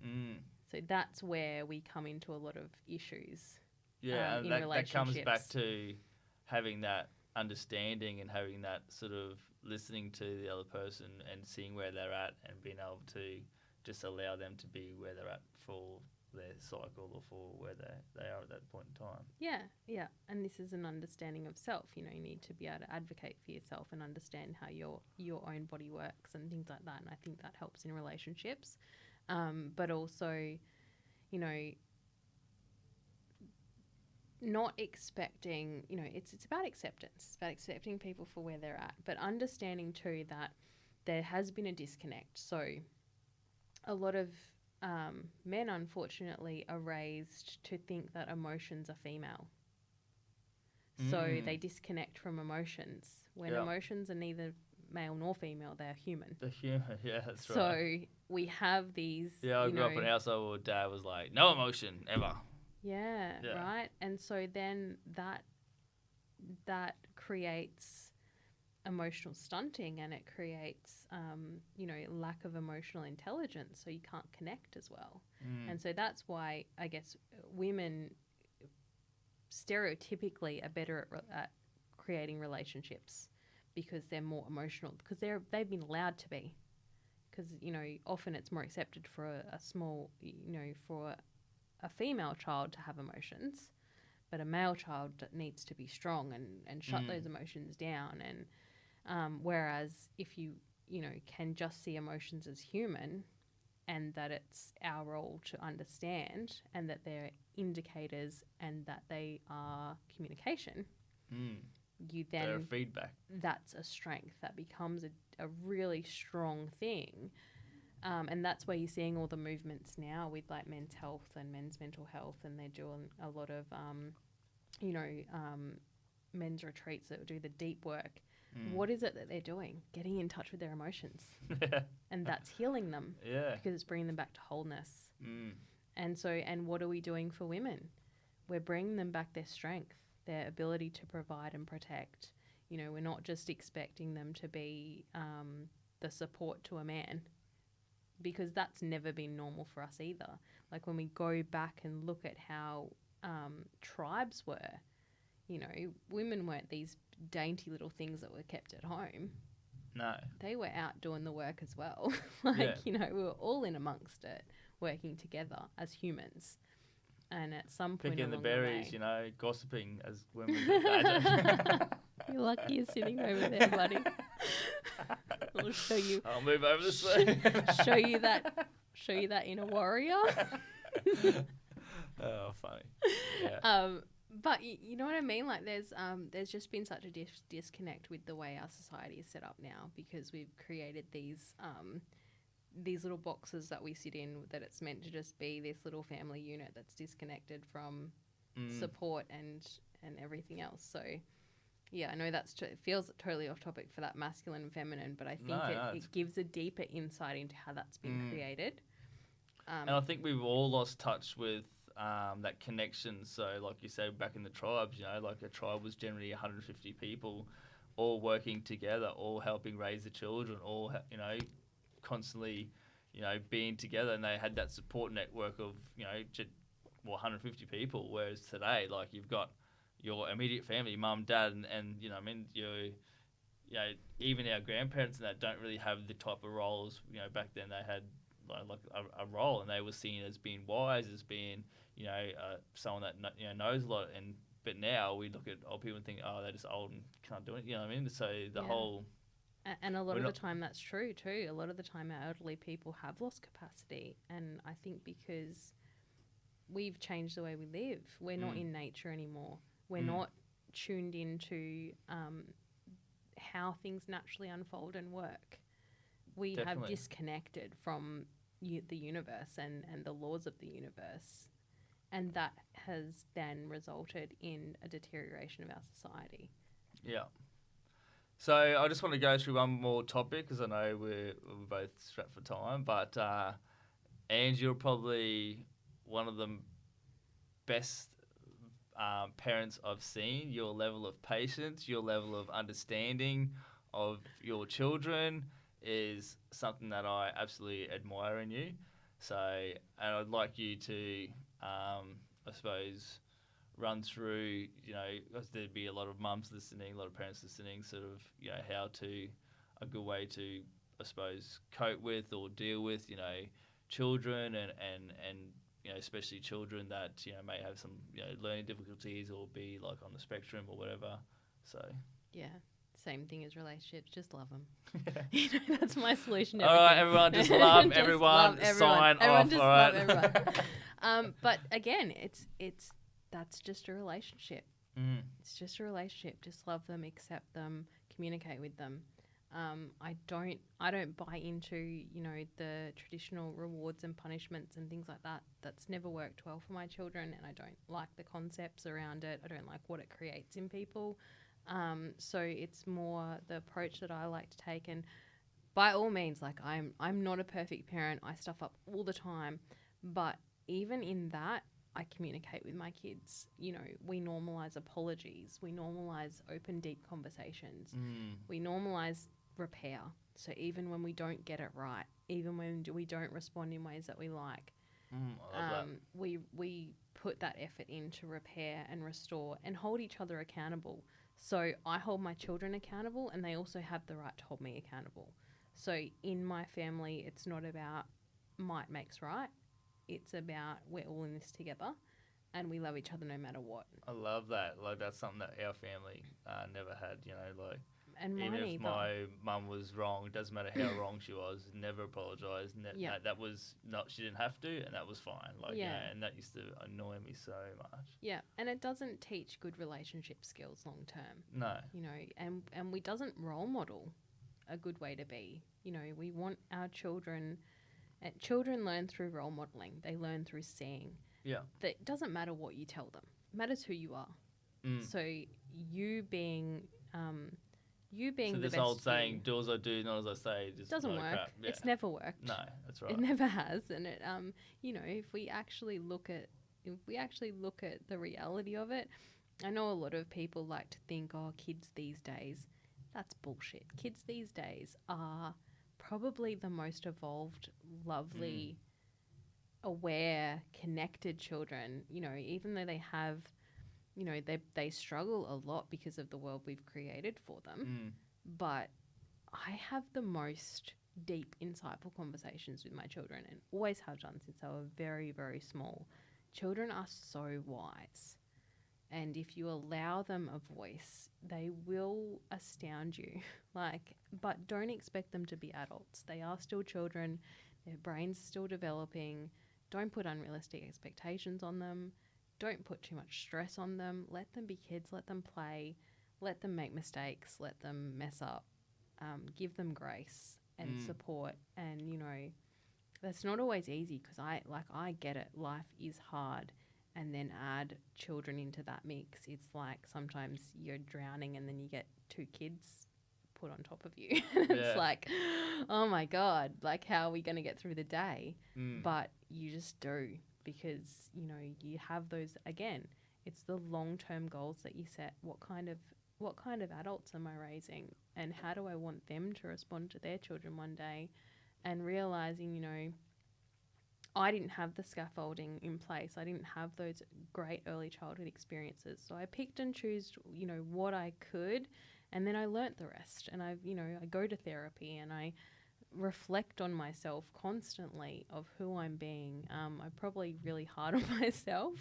Mm. So that's where we come into a lot of issues. Yeah, in and that comes relationships. back to having that understanding and having that sort of listening to the other person and seeing where they're at and being able to just allow them to be where they're at for their cycle or for where they are at that point in time. Yeah. And this is an understanding of self. You need to be able to advocate for yourself and understand how your own body works and things like that. And I think that helps in relationships. But also, not expecting, it's about acceptance. It's about accepting people for where they're at, but understanding too that there has been a disconnect. So a lot of men, unfortunately, are raised to think that emotions are female. So they disconnect from emotions when emotions are neither male nor female, they're human. The human, yeah, that's right. So we have these. Yeah, I grew up in a household where dad was like, no emotion ever. Yeah, right. And so then that creates emotional stunting, and it creates lack of emotional intelligence, so you can't connect as well. And so that's why I guess women stereotypically are better at creating relationships because they're more emotional, because they've been allowed to be, because often it's more accepted for a small for a female child to have emotions, but a male child needs to be strong and shut those emotions down. And whereas if you can just see emotions as human, and that it's our role to understand, and that they're indicators, and that they are communication, you then they're feedback. That's a strength that becomes a really strong thing. And that's where you're seeing all the movements now with men's health and men's mental health, and they're doing a lot of, men's retreats that do the deep work. What is it that they're doing? Getting in touch with their emotions. And that's healing them. Yeah. Because it's bringing them back to wholeness. And what are we doing for women? We're bringing them back their strength, their ability to provide and protect. We're not just expecting them to be the support to a man, because that's never been normal for us either. Like when we go back and look at how tribes were, women weren't these dainty little things that were kept at home. No. They were out doing the work as well. We were all in amongst it, working together as humans. And at some point picking the along berries, the way, gossiping as women did that. You're lucky you're sitting over there, buddy. I'll show you. I'll move over this way. show you that inner warrior. Oh, funny. Yeah. But you know what I mean? Like there's just been such a disconnect with the way our society is set up now, because we've created these little boxes that we sit in, that it's meant to just be this little family unit that's disconnected from support and everything else. So yeah, I know it feels totally off topic for that masculine and feminine, but I think it gives a deeper insight into how that's been created. And I think we've all lost touch with that connection. So, like you said, back in the tribes, like a tribe was generally 150 people, all working together, all helping raise the children, all constantly, being together, and they had that support network of 150 people. Whereas today, like you've got your immediate family, mum, dad, and even our grandparents and that don't really have the type of roles. Back then they had like a role, and they were seen as being wise, as being someone that knows a lot. But now we look at old people and think, oh, they're just old and can't do it. You know what I mean? So the whole. And a lot of the time that's true too. A lot of the time our elderly people have lost capacity, and I think because we've changed the way we live. We're not in nature anymore. We're not tuned into how things naturally unfold and work. We have disconnected from the universe and the laws of the universe. And that has then resulted in a deterioration of our society. Yeah. So I just want to go through one more topic because I know we're both strapped for time. But Ange, you're probably one of the best parents I've seen. Your level of patience, your level of understanding of your children is something that I absolutely admire in you. So, and I'd like you to, I suppose, run through, because there'd be a lot of mums listening, a lot of parents listening, sort of, how to, a good way to, I suppose, cope with or deal with, children and especially children that, may have some, learning difficulties or be like on the spectrum or whatever. So. Yeah. Same thing as relationships, just love them. That's my solution. All right, everyone, just love everyone. Sign off. Just all right. love everyone. But again, that's just a relationship. It's just a relationship. Just love them, accept them, communicate with them. I don't buy into the traditional rewards and punishments and things like that. That's never worked well for my children, and I don't like the concepts around it. I don't like what it creates in people. So it's more the approach that I like to take, and by all means, like I'm not a perfect parent. I stuff up all the time, but even in that, I communicate with my kids. We normalize apologies. We normalize open, deep conversations. We normalize repair. So even when we don't get it right, even when we don't respond in ways that we like, we put that effort in to repair and restore and hold each other accountable. So I hold my children accountable, and they also have the right to hold me accountable. So in my family, it's not about might makes right. It's about we're all in this together, and we love each other no matter what. I love that. Like, that's something that our family never had, And mine even if either. my mum was wrong, it doesn't matter how wrong she was, never apologised. That was not, she didn't have to, and that was fine. And that used to annoy me so much. Yeah, and it doesn't teach good relationship skills long term. No. And we doesn't role model a good way to be. We want our children, and children learn through role modelling. They learn through seeing. Yeah. That it doesn't matter what you tell them. It matters who you are. So you being so the this best old saying, do as I do, not as I say, just doesn't work. crap. Yeah. It's never worked. No, that's right. It never has. And it if we actually look at the reality of it, I know a lot of people like to think, oh, kids these days, that's bullshit. Kids these days are probably the most evolved, lovely, aware, connected children. Even though they have, they struggle a lot because of the world we've created for them. But I have the most deep, insightful conversations with my children, and always have done since they were very, very small. Children are so wise. And if you allow them a voice, they will astound you. But don't expect them to be adults. They are still children. Their brains are still developing. Don't put unrealistic expectations on them. Don't put too much stress on them. Let them be kids. Let them play. Let them make mistakes. Let them mess up. Give them grace and support. And, that's not always easy because I get it. Life is hard. And then add children into that mix. It's like sometimes you're drowning and then you get two kids put on top of you. It's like, oh my God, how are we going to get through the day? But you just do, because, you know, you have those, again, it's the long-term goals that you set. What kind of adults am I raising, and how do I want them to respond to their children one day? And realizing, you know, I didn't have the scaffolding in place. I didn't have those great early childhood experiences. So I picked and chose, you know, what I could, and then I learnt the rest. And I go to therapy and I reflect on myself constantly of who I'm being. I'm probably really hard on myself,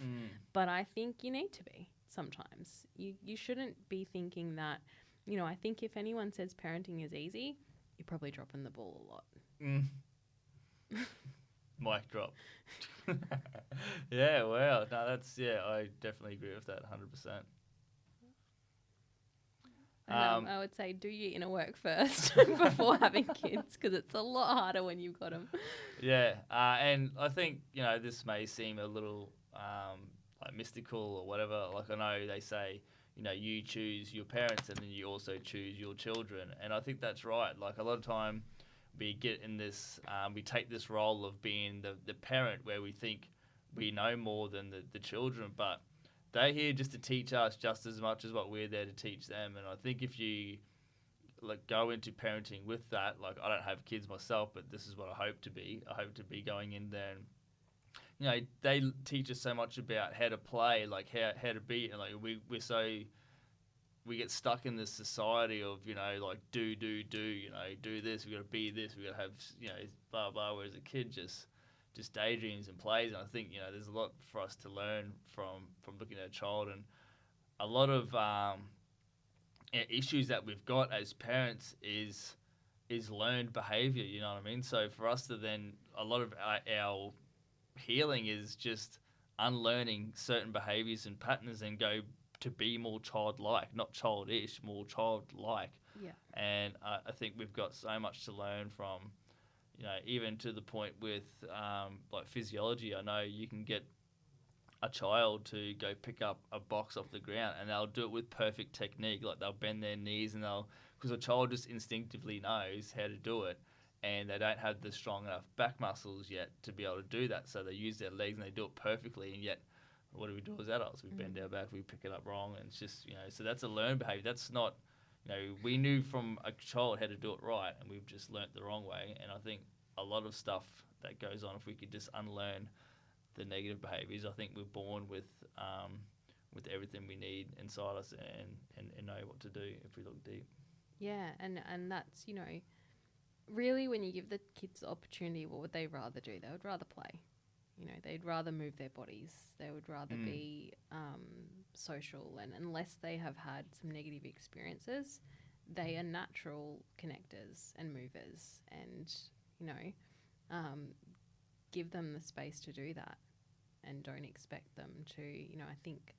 but I think you need to be sometimes. You shouldn't be thinking that, you know, I think if anyone says parenting is easy, you're probably dropping the ball a lot. Mic drop. Yeah, wow. No, I definitely agree with that 100%. And I would say do your inner work first before having kids, because it's a lot harder when you've got them. Yeah, and I think, you know, this may seem a little like mystical or whatever. Like, I know they say, you know, you choose your parents and then you also choose your children. And I think that's right. Like, a lot of time we get in this, we take this role of being the parent where we think we know more than the children, but they're here just to teach us just as much as what we're there to teach them. And I think if you like go into parenting with that, like, I don't have kids myself, but this is what I hope to be. I hope to be going in there and, you know, they teach us so much about how to play, like how to be, and like we get stuck in this society of, you know, like do, you know, do this, we got to be this, we got to have, you know, blah blah. Whereas a kid just daydreams and plays, and I think, you know, there's a lot for us to learn from looking at a child, and a lot of issues that we've got as parents is learned behavior. You know what I mean? So for us to then, a lot of our healing is just unlearning certain behaviors and patterns and go to be more childlike, not childish, more childlike. Yeah. And I think we've got so much to learn from, you know, even to the point with like physiology. I know you can get a child to go pick up a box off the ground and they'll do it with perfect technique. Like, they'll bend their knees and because a child just instinctively knows how to do it, and they don't have the strong enough back muscles yet to be able to do that. So they use their legs and they do it perfectly, and yet what do we do as adults? We bend our back, we pick it up wrong, and it's just, you know, so that's a learned behavior. That's not, you know, we knew from a child how to do it right, and we've just learnt the wrong way. And I think a lot of stuff that goes on, if we could just unlearn the negative behaviors, I think we're born with everything we need inside us and know what to do if we look deep. Yeah, and that's, you know, really when you give the kids the opportunity, what would they rather do? They would rather play. You know, they'd rather move their bodies. They would rather be social. And unless they have had some negative experiences, they are natural connectors and movers. And, you know, give them the space to do that, and don't expect them to, you know, I think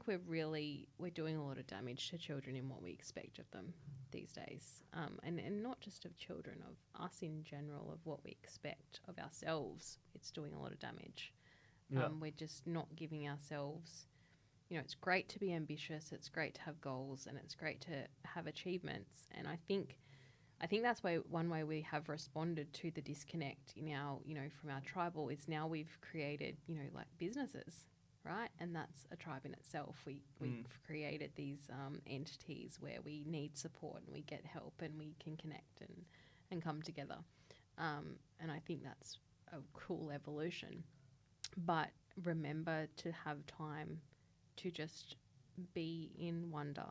we're doing a lot of damage to children in what we expect of them these days, and not just of children, of us in general, of what we expect of ourselves. It's doing a lot of damage. Yeah. We're just not giving ourselves, you know, it's great to be ambitious, it's great to have goals, and it's great to have achievements. And I think that's one way we have responded to the disconnect in our, you know, from our tribal, is now we've created, you know, like businesses, right? And that's a tribe in itself. We've created these entities where we need support and we get help and we can connect and come together. And I think that's a cool evolution. But remember to have time to just be in wonder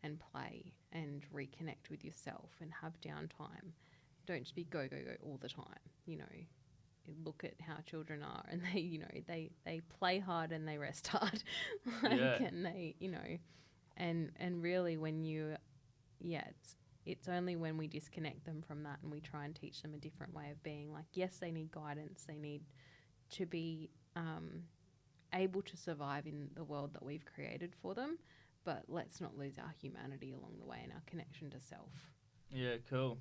and play and reconnect with yourself and have downtime. Don't just be go all the time, you know. Look at how children are, and they, you know, they play hard and they rest hard. And they, you know, and really when it's only when we disconnect them from that and we try and teach them a different way of being. Like, yes, they need guidance, they need to be able to survive in the world that we've created for them, but let's not lose our humanity along the way and our connection to self. Yeah, cool.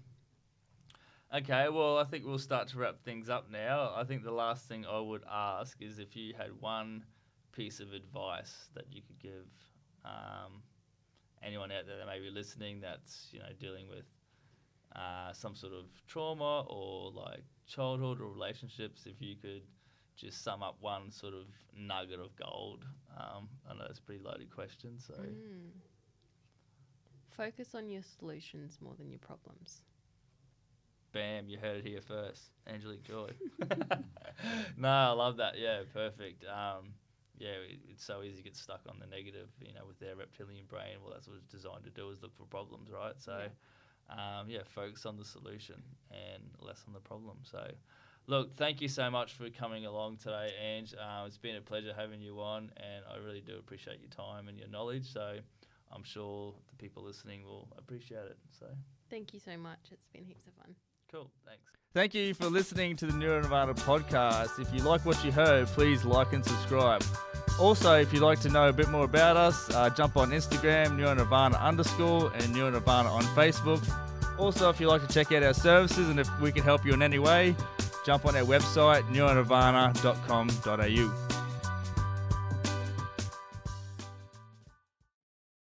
Okay, well, I think we'll start to wrap things up now. I think the last thing I would ask is if you had one piece of advice that you could give anyone out there that may be listening that's, you know, dealing with some sort of trauma or like childhood or relationships, if you could just sum up one sort of nugget of gold. I know it's a pretty loaded question, so Focus on your solutions more than your problems. bam, you heard it here first. Angelique Joy. No, I love that. Yeah, perfect. It's so easy to get stuck on the negative, with their reptilian brain. Well, that's what it's designed to do, is look for problems, right? So, focus on the solution and less on the problem. So, look, thank you so much for coming along today, Ange. It's been a pleasure having you on, and I really do appreciate your time and your knowledge. So, I'm sure the people listening will appreciate it. So, Thank you so much. It's been heaps of fun. cool. Thanks. Thank you for listening to the Neuronirvana podcast. If you like what you heard, please like and subscribe. Also, if you'd like to know a bit more about us, jump on Instagram, Neuronirvana_ and Neuronirvana on Facebook. Also, if you'd like to check out our services and if we can help you in any way, jump on our website, neuronirvana.com.au.